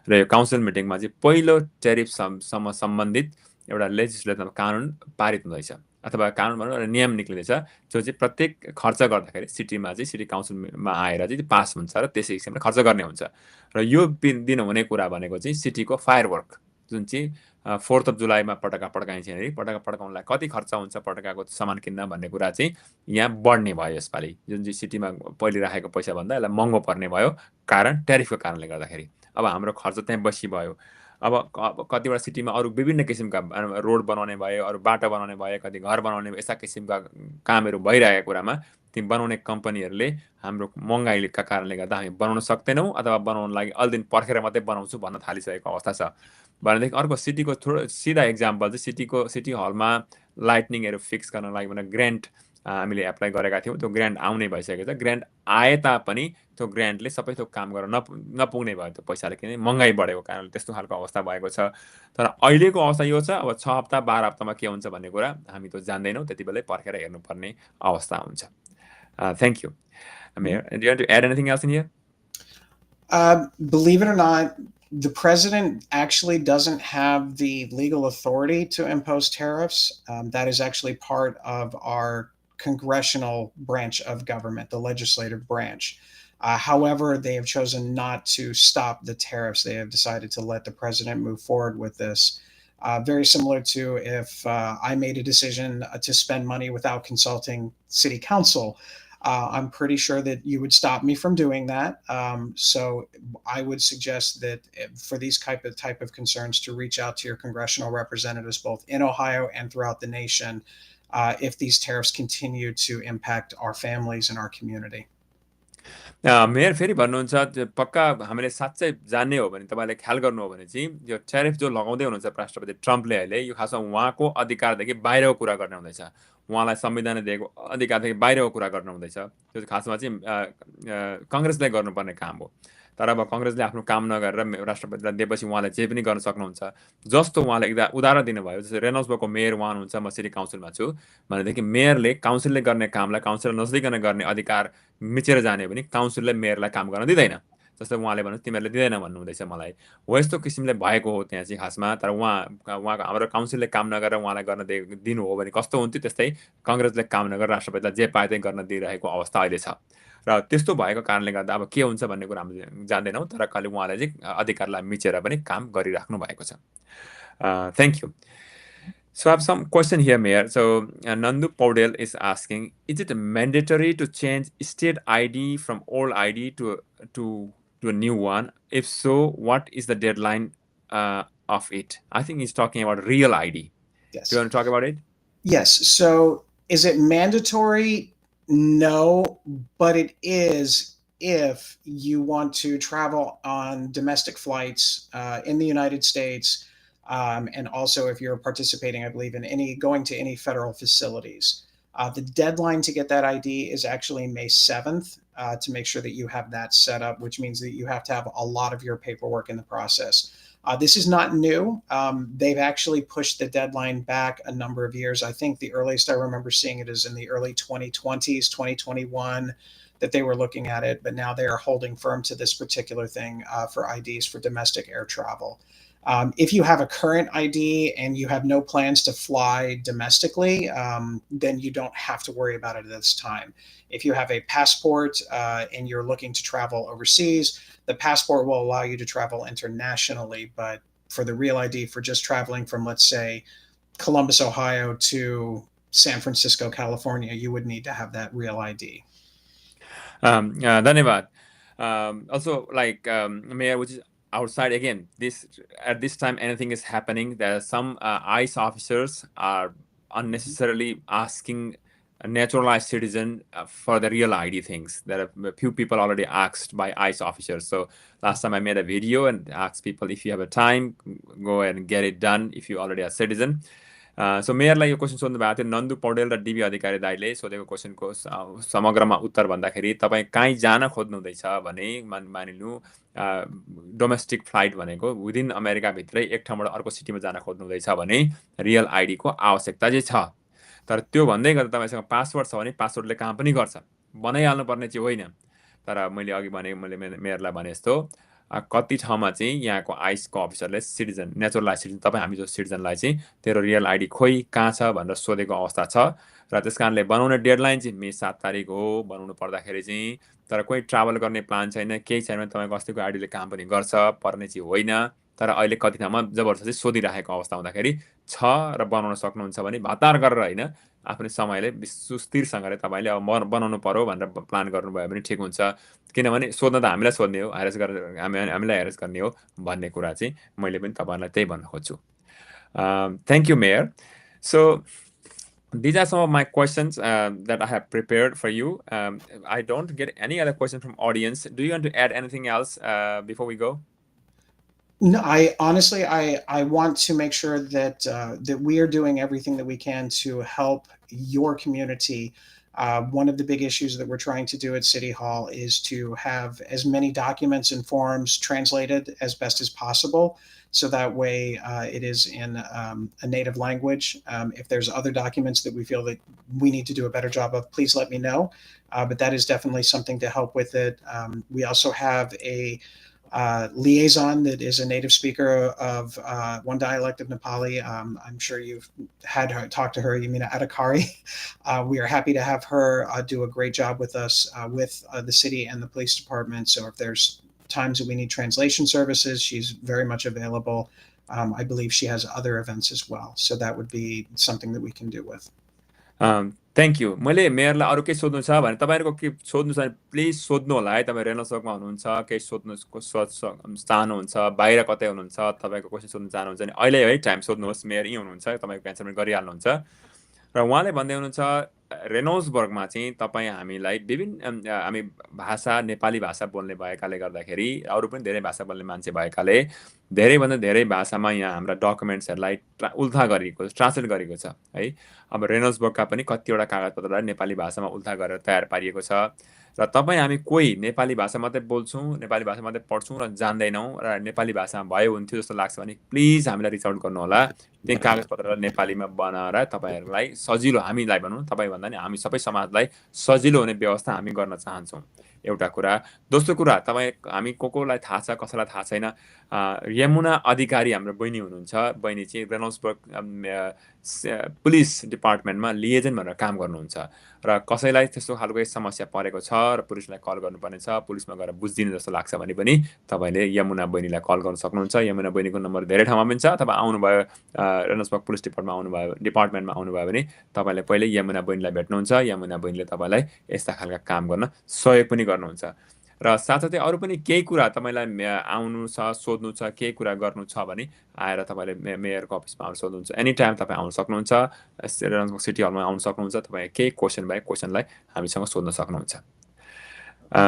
A: र यो काउन्सिल मिटिङमा चाहिँ पहिलो ट्यारिफसँग सम्बन्धित एउटा लेजिस्लेटिभ कानुन पारित हुँदैछ, अथवा कानुन भनौँ एउटा नियम निक्लिँदैछ, जो चाहिँ प्रत्येक खर्च गर्दाखेरि सिटीमा चाहिँ सिटी काउन्सिलमा आएर चाहिँ पास हुन्छ र त्यसै किसिमले खर्च गर्ने हुन्छ। र यो दिन हुने कुरा भनेको चाहिँ सिटीको फायरवर्क, जुन चाहिँ 4th of जुलाईमा पटका पड्काइन्छ अरे, पटका पड्काउनलाई कति खर्च हुन्छ पटकाको सामान किन्न भन्ने कुरा चाहिँ यहाँ बढ्ने भयो यसपालि। जुन चाहिँ सिटीमा पहिले राखेको पैसाभन्दा यसलाई महँगो पर्ने भयो, कारण ट्यारिफको कारणले गर्दाखेरि। अब हाम्रो खर्च त्यहाँ बेसी भयो। अब कतिवटा सिटीमा अरू विभिन्न किसिमका रोड बनाउने भयो, अरू बाटो बनाउने भयो, कति घर बनाउने भयो, यस्ता किसिमका कामहरू भइरहेको कुरामा ती बनाउने कम्पनीहरूले हाम्रो महँगाइका कारणले गर्दा हामी बनाउन सक्दैनौँ, अथवा बनाउन लागि अलि दिन पर्खेर मात्रै बनाउँछु भन्न थालिसकेको अवस्था छ। भनेदेखि अर्को सिटीको थोरै सिधा इक्जाम्पल चाहिँ सिटी हलमा लाइटनिङहरू फिक्स गर्न लागि भनेर ग्रान्ट हामीले एप्लाई गरेका थियौँ। त्यो ग्रान्ट आउने भइसकेको छ। ग्रान्ट आए तापनि त्यो ग्रान्टले सबै थोक काम गर्न नपुग्ने भयो त्यो पैसाले, किनभने महँगाइ बढेको कारणले त्यस्तो खालको अवस्था भएको छ। तर अहिलेको अवस्था यो छ, अब 6 हप्ता 12 हप्तामा के हुन्छ भन्ने कुरा हामी त जान्दैनौँ, त्यति बेलै पर्खेर हेर्नुपर्ने अवस्था हुन्छ। Thank you. Mayor, do you want to add anything else in here?
B: Believe it or not, the president actually doesn't have the legal authority to impose tariffs. That is actually part of our congressional branch of government, the legislative branch. However, they have chosen not to stop the tariffs. They have decided to let the president move forward with this. Very similar to if I made a decision to spend money without consulting city council. I'm pretty sure that you would stop me from doing that. So I would suggest that for these type of concerns to reach out to your congressional representatives both in Ohio and throughout the nation if these tariffs continue to impact our families and our community.
A: Mayor फेरि भन्नुहुन्छ त्यो पक्का हामीले साँच्चै जान्ने हो भने तपाईँले ख्याल गर्नु हो भने चाहिँ यो ट्यारिफ जो लगाउँदै हुनुहुन्छ राष्ट्रपति ट्रम्पले अहिले यो खासमा उहाँको अधिकारदेखि बाहिरको कुरा गर्ने हुँदैछ। उहाँलाई संविधानले दिएको अधिकारदेखि बाहिरको कुरा गर्नु हुँदैछ। त्यो खासमा चाहिँ कङ्ग्रेसले गर्नुपर्ने काम हो। तर अब कङ्ग्रेसले आफ्नो काम नगरेर राष्ट्रपतिलाई दिएपछि उहाँले जे पनि गर्न सक्नुहुन्छ। जस्तो उहाँले एकदा उदाहरण दिनुभयो, जस्तै रेनल्ड्सबर्गको मेयर उहाँ हुनुहुन्छ, म सिटी काउन्सिलमा छु भनेदेखि मेयरले काउन्सिलले गर्ने कामलाई काउन्सिलर नजिकैन गर्ने अधिकार मिचेर जाने भने काउन्सिलले मेयरलाई काम गर्न दिँदैन। जस्तै उहाँले भन्नु तिमीहरूले दिँदैन भन्नुहुँदैछ मलाई। हो यस्तो किसिमले भएको हो त्यहाँ चाहिँ खासमा। तर उहाँको हाम्रो काउन्सिलले काम नगरेर उहाँलाई गर्न दिनु हो भने कस्तो हुन्थ्यो, त्यस्तै कङ्ग्रेसले काम नगरेर राष्ट्रपतिलाई जे पाए त्यही गर्न दिइरहेको अवस्था अहिले छ। र त्यस्तो भएको कारणले गर्दा अब के हुन्छ भन्ने कुरा हामी जान्दैनौँ, तर कहिले उहाँले चाहिँ अधिकारलाई मिचेर पनि काम गरिराख्नु भएको छ। Thank you. So I have some question here, Mayor. So Nandu Paudel is asking, is it mandatory to change state ID from old ID to a new one? If so, what is the deadline of it? I think he's talking about real ID.
B: Yes.
A: Do you want to talk about it?
B: Yes. So is it mandatory? No, but it is if you want to travel on domestic flights in the United States. And also if you're participating, I believe, in going to any federal facilities. The deadline to get that ID is actually May 7th to make sure that you have that set up, which means that you have to have a lot of your paperwork in the process. This is not new. They've actually pushed the deadline back a number of years. I think the earliest I remember seeing it is in the early 2020s, 2021, that they were looking at it, but now they are holding firm to this particular thing for IDs for domestic air travel. If you have a current ID and you have no plans to fly domestically, then you don't have to worry about it at this time. If you have a passport and you're looking to travel overseas, the passport will allow you to travel internationally. But for the real ID, for just traveling from, let's say, Columbus, Ohio to San Francisco, California, you would need to have that real ID.
A: Dhanyavad. Also, like Mayor, which is outside again, at this time anything is happening. There are some ICE officers are unnecessarily asking a naturalized citizen for the real ID things. There are a few people already asked by ICE officers. So last time I made a video and asked people, if you have a time, go and get it done if you already are a citizen. So मेयरलाई यो question सोध्नु भएको थियो नन्दु पौडेल र डिबी अधिकारी दाइले सोधेको क्वेसनको समग्रमा उत्तर भन्दाखेरि तपाईँ कहीँ जान खोज्नुहुँदैछ भने मानिलिनु डोमेस्टिक फ्लाइट भनेको विदिन अमेरिकाभित्रै एक ठाउँबाट अर्को सिटीमा जान खोज्नुहुँदैछ भने रियल आइडीको आवश्यकता चाहिँ छ। तर त्यो भन्दै गर्दा तपाईँसँग पासपोर्ट छ भने पासपोर्टले काम पनि गर्छ, बनाइहाल्नुपर्ने चाहिँ होइन। तर मैले अघि भने मैले मेयरलाई भने जस्तो कति ठाउँमा चाहिँ यहाँको आइसको अफिसरले सिटिजन नेचुरलाइज सिटिजन तपाईँ हामी जो सिटिजनलाई चाहिँ तेरो रियल आइडी खोइ कहाँ छ भनेर सोधेको अवस्था छ। र त्यस कारणले बनाउने डेडलाइन चाहिँ मे 7 तारिक हो बनाउनु पर्दाखेरि चाहिँ। तर कोही ट्राभल गर्ने प्लान छैन, केही छैन भने तपाईँको अस्तिको आइडीले काम पनि गर्छ, पर्ने चाहिँ होइन। तर अहिले कति ठाउँमा जबरजस्ती सोधिराखेको अवस्था हुँदाखेरि छ र बनाउन सक्नुहुन्छ भने भतार गरेर होइन, आफ्नो समयले सुस्थिरसँगले तपाईँले अब बनाउनु पर्यो भनेर प्लान गर्नुभयो भने ठिक हुन्छ। किनभने सोध्न त हामीलाई सोध्ने हो, ह्यारेस गरेर हामीलाई ह्यारेस गर्ने हो भन्ने कुरा चाहिँ मैले पनि तपाईँहरूलाई त्यही भन्न खोज्छु। Thank you mayor. So these are some of my questions that I have prepared for you. I don't get any other question from audience. Do you want to add anything else before we go?
B: No, I honestly, I want to make sure that that we are doing everything that we can to help your community. One of the big issues that we're trying to do at City Hall is to have as many documents and forms translated as best as possible. So that way it is in a native language. If there's other documents that we feel that we need to do a better job of, please let me know. But that is definitely something to help with it. We also have a liaison that is a native speaker of one dialect of Nepali. I'm sure you've had her talk to her, Yamina Adhikari. We are happy to have her do a great job with us with the city and the police department. So if there's times that we need translation services, she's very much available. I believe she has other events as well. So that would be something that we can do with.
A: Thank you. मैले मेयरलाई अरू केही सोध्नु छ भने तपाईँहरूको के सोध्नु छ भने प्लिज सोध्नु होला है। तपाईँ रेनल्ड्सबर्गमा हुनुहुन्छ, केही सोध्नु चाहनुहुन्छ, बाहिर कतै हुनुहुन्छ, तपाईँको क्वेसन सोध्नु चाहनुहुन्छ भने अहिले है टाइम सोध्नुहोस्। मेयर यहीँ हुनुहुन्छ, तपाईँको एन्सर पनि गरिहाल्नुहुन्छ। र उहाँले भन्दै हुनुहुन्छ रेनल्ड्सबर्गमा चाहिँ तपाईँ हामीलाई विभिन्न हामी भाषा नेपाली भाषा बोल्ने भएकाले गर्दाखेरि अरू पनि धेरै भाषा बोल्ने मान्छे भएकाले धेरैभन्दा धेरै भाषामा यहाँ हाम्रा डकुमेन्ट्सहरूलाई उल्था गरिएको ट्रान्सलेट गरेको छ है। अब रेनल्ड्सबर्गका पनि कतिवटा कागजपत्रलाई नेपाली भाषामा उल्था गरेर तयार पारिएको छ र तपाईँ हामी कोही नेपाली भाषा मात्रै बोल्छौँ, नेपाली भाषा मात्रै पढ्छौँ र जान्दैनौँ र नेपाली भाषामा भए हुन्थ्यो जस्तो लाग्छ भने प्लिज हामीलाई रिच आउट गर्नुहोला। त्यही कागजपत्रलाई नेपालीमा बनाएर तपाईँहरूलाई सजिलो, हामीलाई भनौँ तपाईँ भन्दा नि हामी सबै समाजलाई सजिलो हुने व्यवस्था हामी गर्न चाहन्छौँ, एउटा कुरा। दोस्रो कुरा, तपाईँ हामी कोलाई थाहा छ, कसैलाई थाहा छैन, यमुना अधिकारी हाम्रो बहिनी हुनुहुन्छ। बहिनी चाहिँ रेनल्ड्सबर्ग पुलिस डिपार्टमेन्टमा लिएजन भनेर काम गर्नुहुन्छ र कसैलाई त्यस्तो खालको समस्या परेको छ र पुलिसलाई कल गर्नुपर्ने छ, पुलिसमा गएर बुझिदिनु जस्तो लाग्छ भने पनि तपाईँले यमुना बहिनीलाई कल गर्न सक्नुहुन्छ। यमुना बहिनीको नम्बर धेरै ठाउँमा पनि छ। तपाईँ आउनुभयो रेनल्ड्सबर्ग पुलिस डिपार्टमेन्टमा आउनुभयो भने तपाईँले पहिले यमुना बहिनीलाई भेट्नुहुन्छ। यमुना बहिनीले तपाईँलाई यस्ता खालका काम गर्न सहयोग पनि गर्नुहुन्छ। र साथसाथै अरू पनि केही कुरा तपाईँलाई आउनु छ, सोध्नु छ, केही कुरा गर्नु छ भने आएर तपाईँले मेयरको अफिसमा आएर सोध्नुहुन्छ। एनी टाइम तपाईँ आउन सक्नुहुन्छ, रेनल्ड्सबर्ग सिटी हलमा आउन सक्नुहुन्छ। तपाईँ केही क्वेसन भए क्वेसनलाई हामीसँग सोध्न सक्नुहुन्छ। I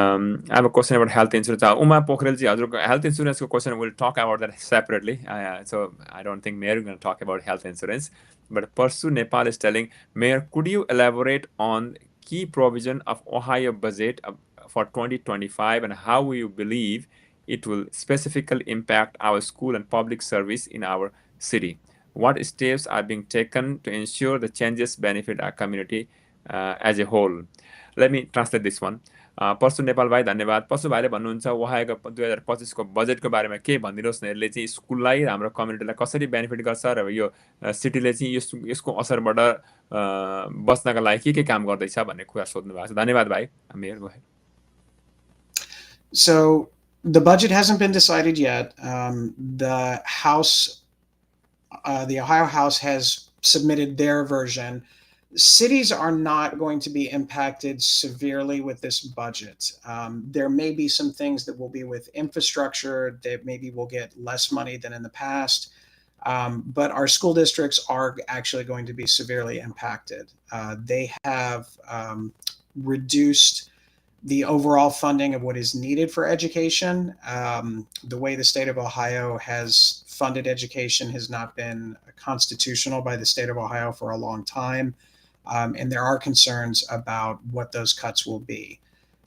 A: have a question about health insurance. Uma Pokhrelji, health insurance question, we'll talk about that separately. So I don't think Mayor is going to talk about health insurance. But Persu Nepal is telling, Mayor, could you elaborate on key provision of Ohio budget for 2025 and how you believe it will specifically impact our school and public service in our city? What steps are being taken to ensure the changes benefit our community as a whole? Let me translate this one. परशु नेपाल भाइ धन्यवाद। परशु भाइले भन्नुहुन्छ उहाँको 2025को बजेटको बारेमा के भनिदिनुहोस् न, यसले चाहिँ स्कुललाई, हाम्रो कम्युनिटीलाई कसरी बेनिफिट गर्छ र यो सिटीले चाहिँ यसको असरबाट बच्नका लागि के काम गर्दैछ भन्ने कुरा सोध्नु भएको छ। धन्यवाद भाइ। Mayor go ahead.
B: So the budget hasn't been decided yet. The Ohio House has submitted their version. Cities are not going to be impacted severely with this budget. There may be some things that will be with infrastructure that maybe will get less money than in the past. But our school districts are actually going to be severely impacted. They have reduced the overall funding of what is needed for education. The way the state of Ohio has funded education has not been constitutional by the state of Ohio for a long time. And there are concerns about what those cuts will be.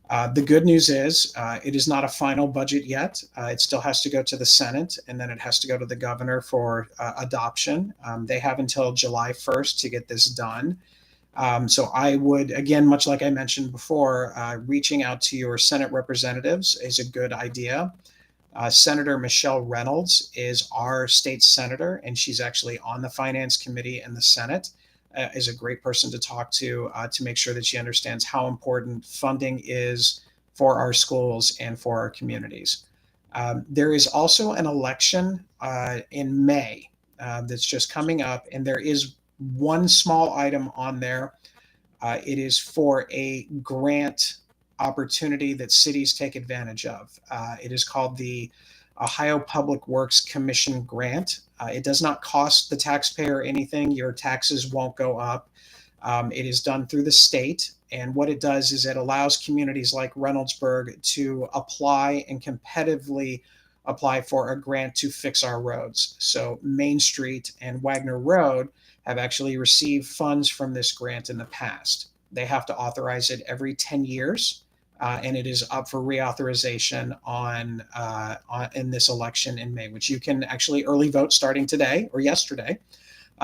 B: The good news is it is not a final budget yet. It still has to go to the Senate, and then it has to go to the governor for adoption. They have until July 1st to get this done. So I would, again, much like I mentioned before, reaching out to your Senate representatives is a good idea. Senator Michelle Reynolds is our state senator, and she's actually on the Finance Committee in the Senate. Is a great person to talk to make sure that she understands how important funding is for our schools and for our communities. There is also an election in May that's just coming up, and there is one small item on there. It is for a grant opportunity that cities take advantage of. It is called the Ohio Public Works Commission grant. It does not cost the taxpayer anything. Your taxes won't go up. It is done through the state. And what it does is it allows communities like Reynoldsburg to apply and competitively apply for a grant to fix our roads. So Main Street and Wagner Road have actually received funds from this grant in the past. They have to authorize it every 10 years. And it is up for reauthorization in this election in May, which you can actually early vote starting today or yesterday.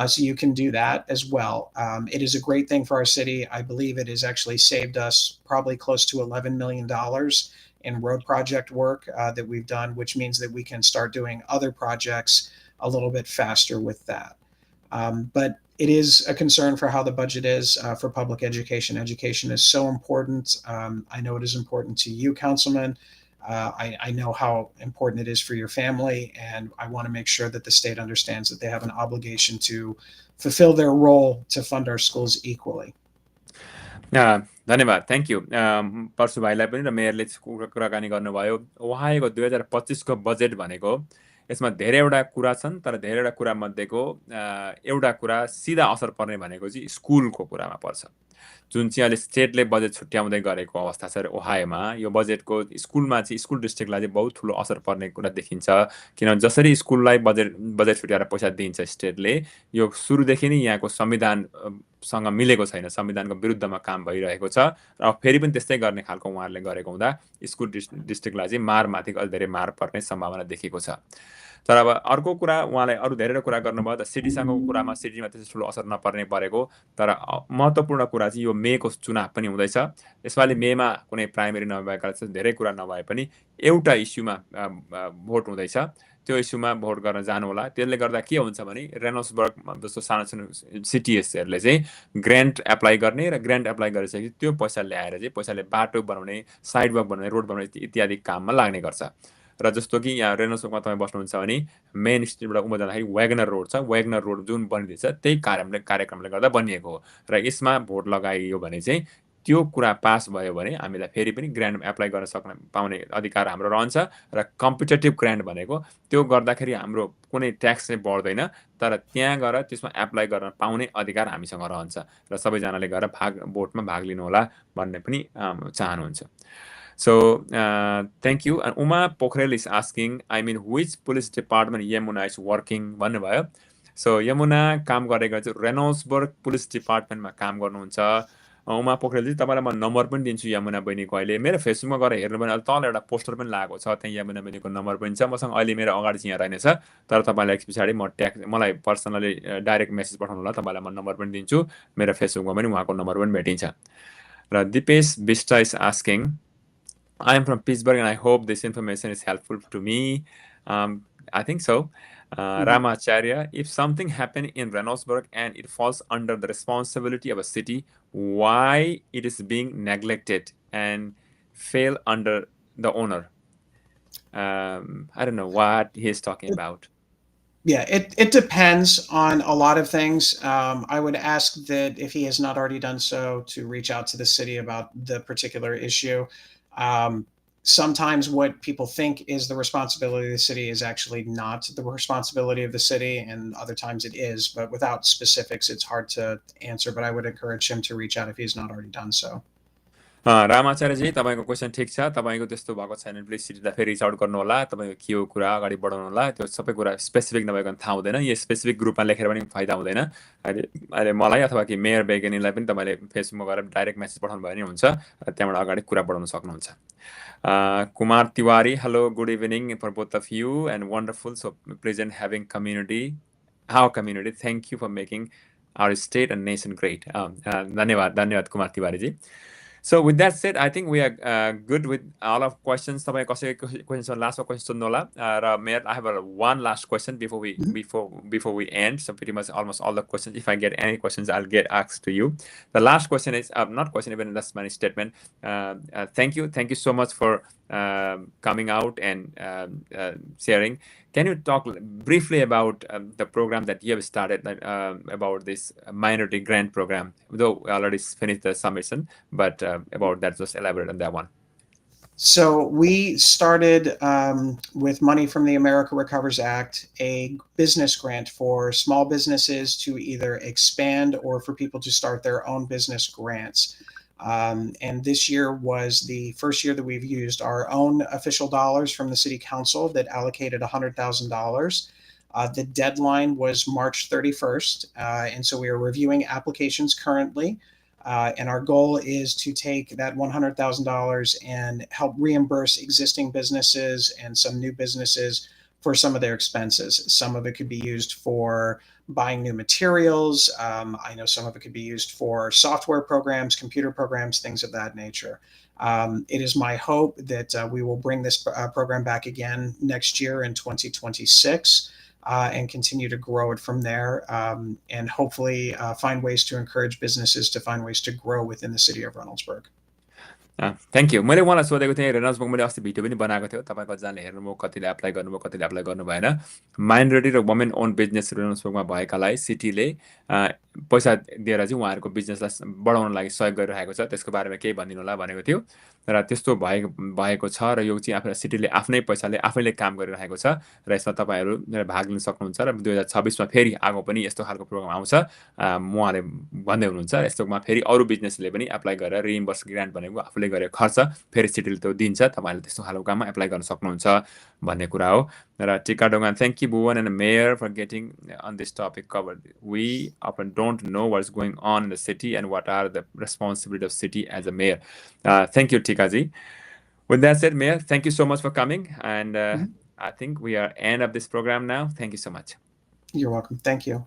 B: So you can do that as well. It is a great thing for our city. I believe it has actually saved us probably close to $11 million in road project work that we've done, which means that we can start doing other projects a little bit faster with that. But it is a concern for how the budget is for public education. Education is so important. I know it is important to you, Councilman. I know how important it is for your family, and I want to make sure that the state understands that they have an obligation to fulfill their role to fund our schools equally.
A: धन्यवाद, thank you परशु भाइलाई पनि र मेयरले कुराकानी गर्नुभयो। उहाँको 2025को budget भनेको यसमा धेरैवटा कुरा छन्, तर धेरैवटा कुरा मध्येको एउटा कुरा सिधा असर पर्ने भनेको चाहिँ स्कुलको कुरामा पर्छ, जुन चाहिँ अहिले स्टेटले बजेट छुट्याउँदै गरेको अवस्था छ। र ओहायोमा यो बजेटको स्कुलमा चाहिँ स्कुल डिस्ट्रिक्टलाई चाहिँ बहुत ठुलो असर पर्ने कुरा देखिन्छ, किनभने जसरी स्कुललाई बजेट छुट्याएर पैसा दिन्छ स्टेटले, यो सुरुदेखि नै यहाँको संविधानसँग मिलेको छैन, संविधानको विरुद्धमा काम भइरहेको छ। र फेरि पनि त्यस्तै गर्ने खालको उहाँहरूले गरेको हुँदा स्कुल डिस्ट्रिक्टलाई चाहिँ माथि अलि धेरै मार पर्ने सम्भावना देखिएको छ। तर अब अर्को कुरा उहाँले अरू धेरै कुरा गर्नुभयो। त सिटीसँगको कुरामा सिटीमा त्यस्तो ठुलो असर नपर्ने परेको, तर महत्त्वपूर्ण कुरा चाहिँ यो मेको चुनाव पनि हुँदैछ। यसपालि मेमा कुनै प्राइमेरी नभएका धेरै कुरा नभए पनि एउटा इस्युमा भोट हुँदैछ, त्यो इस्युमा भोट गर्न जानु होला। त्यसले गर्दा के हुन्छ भने रेनोल्ड्सबर्ग जस्तो सानो सिटिजहरूले चाहिँ ग्रान्ट एप्लाई गर्ने, र ग्रान्ट एप्लाई गरिसकेपछि त्यो पैसा ल्याएर चाहिँ पैसाले बाटो बनाउने, साइडवक बनाउने, रोड बनाउने इत्यादि काममा लाग्ने गर्छ। र जस्तो कि यहाँ रेनोल्ड्सबर्गमा तपाईँ बस्नुहुन्छ भने मेन स्ट्रिटबाट उँभो जाँदाखेरि वेगनर रोड छ, वेगनर रोड जुन बनिँदैछ त्यही कार्यक्रमले गर्दा बनिएको हो। र यसमा भोट लगाइयो भने चाहिँ त्यो कुरा पास भयो भने हामीलाई फेरि पनि ग्रान्ट एप्लाई गर्न पाउने अधिकार हाम्रो रहन्छ। र कम्पिटेटिभ ग्रान्ट भनेको त्यो गर्दाखेरि हाम्रो कुनै ट्याक्स चाहिँ बढ्दैन, तर त्यहाँ गएर त्यसमा एप्लाई गर्न पाउने अधिकार हामीसँग रहन्छ, र सबैजनाले गएर भोटमा भाग लिनुहोला भन्ने पनि चाहनुहुन्छ। So, thank you. And Uma Pokhrel is asking, I mean, which police department Yamuna is working भन्नुभयो। So, यमुना काम गरेको चाहिँ रेनोल्ड्सबर्ग पुलिस डिपार्टमेन्टमा काम गर्नुहुन्छ। उमा पोखरेलजी, तपाईँलाई म नम्बर पनि दिन्छु यमुना बहिनीको। अहिले मेरो फेसबुकमा गएर हेर्नु भने अहिले तल एउटा पोस्टर पनि लागेको छ, त्यहाँ यमुना बहिनीको नम्बर पनि छ। मसँग अहिले मेरो अगाडि चाहिँ यहाँ रहेनछ, तर तपाईँलाई एक पछाडि म मलाई पर्सनली डाइरेक्ट मेसेज पठाउनु होला, तपाईँलाई म नम्बर पनि दिन्छु। मेरो फेसबुकमा पनि उहाँको नम्बर पनि भेटिन्छ। र Dipesh Bisht is asking, I am from Pittsburgh and I hope this information is helpful to me. I think so. Ramacharya, if something happened in Reynoldsburg and it falls under the responsibility of a city, why it is being neglected and fail under the owner? I don't know what he's talking about.
B: Yeah, it depends on a lot of things. I would ask that if he has not already done so, to reach out to the city about the particular issue. Sometimes what people think is the responsibility of the city is actually not the responsibility of the city, and other times it is. But without specifics, it's hard to answer. But I would encourage him to reach out if he's not already done so.
A: रामाचार्यजी, तपाईँको question ठिक छ। तपाईँको त्यस्तो भएको छैन भने please सिटीलाई फेरि reach out गर्नु होला। तपाईँको के हो कुरा अगाडि बढाउनु होला। त्यो सबै कुरा स्पेसिफिक नभइकन थाहा हुँदैन। यो स्पेसिफिक ग्रुपमा लेखेर पनि फाइदा हुँदैन। अहिले मलाई अथवा कि मेयर बेगेनीलाई पनि तपाईँले फेसबुकमा गएर डाइरेक्ट मेसेज पठाउनु भयो भने हुन्छ, त्यहाँबाट अगाडि कुरा बढाउन सक्नुहुन्छ। Kumar Tiwari, hello, good evening for both of you and wonderful so present having community, how community, thank you for making our state and nation great. धन्यवाद Kumar Tiwariji. So with that said, I think we are good with all of questions. तपाईं कसैको question last question सोध्नु होला। र Mayor, I have one last question before we end. So pretty much almost all the questions. If I get any questions, I'll get asked to you. The last question is not question, even that's my statement. Thank you so much for coming out and sharing. Can you talk briefly about the program that you have started about this minority grant program? Though we already finished the summation, but about that, just elaborate on that one.
B: So we started with money from the America Recovers Act, a business grant for small businesses to either expand or for people to start their own business grants. And this year was the first year that we've used our own official dollars from the city council that allocated $100,000. The deadline was March 31st. And so we are reviewing applications currently. And our goal is to take that $100,000 and help reimburse existing businesses and some new businesses for some of their expenses. Some of it could be used for buying new materials. I know some of it could be used for software programs, computer programs, things of that nature. It is my hope that we will bring this program back again next year in 2026 and continue to grow it from there, and hopefully find ways to encourage businesses to find ways to grow within the city of Reynoldsburg.
A: Thank you. मैले उहाँलाई सोधेको थिएँ, रेनल्ड्सबर्ग मैले अस्ति video पनि बनाएको थियो, तपाईँ कतिजनाले हेर्नुभयो, कतिले एप्लाई गर्नुभयो, कतिले एप्लाई गर्नु भएन। माइनोरिटी र वुमेन ओन बिजनेस रेनल्ड्सबर्गमा भएकालाई सिटीले पैसा दिएर चाहिँ उहाँहरूको बिजनेसलाई बढाउन लागि सहयोग गरिरहेको छ, त्यसको बारेमा केही भनिदिनु होला भनेको थियो। र त्यस्तो भएको छ र यो चाहिँ सिटीले आफ्नै पैसाले आफैले काम गरिरहेको छ र यसमा तपाईँहरू भाग लिन सक्नुहुन्छ। र 2026मा फेरि आगो पनि यस्तो खालको प्रोग्राम आउँछ उहाँले भन्दै हुनुहुन्छ। यस्तोमा फेरि अरू बिजनेसले पनि एप्लाई गरेर रिइम्बर्स ग्रान्ट भनेको आफूले गरेको खर्च फेरि सिटीले त्यो दिन्छ, तपाईँहरूले त्यस्तो खालको काममा एप्लाई गर्न सक्नुहुन्छ भन्ने कुरा हो। र Tika Dogan, thank you Bhuwan and mayor for getting on this topic covered. We often don't know what's going on in the city and what are the responsibilities of city as a mayor. Thank you, Tikaji. With that said, Mayor, thank you so much for coming. And I think we are end of this program now. Thank you so much.
B: You're welcome. Thank you.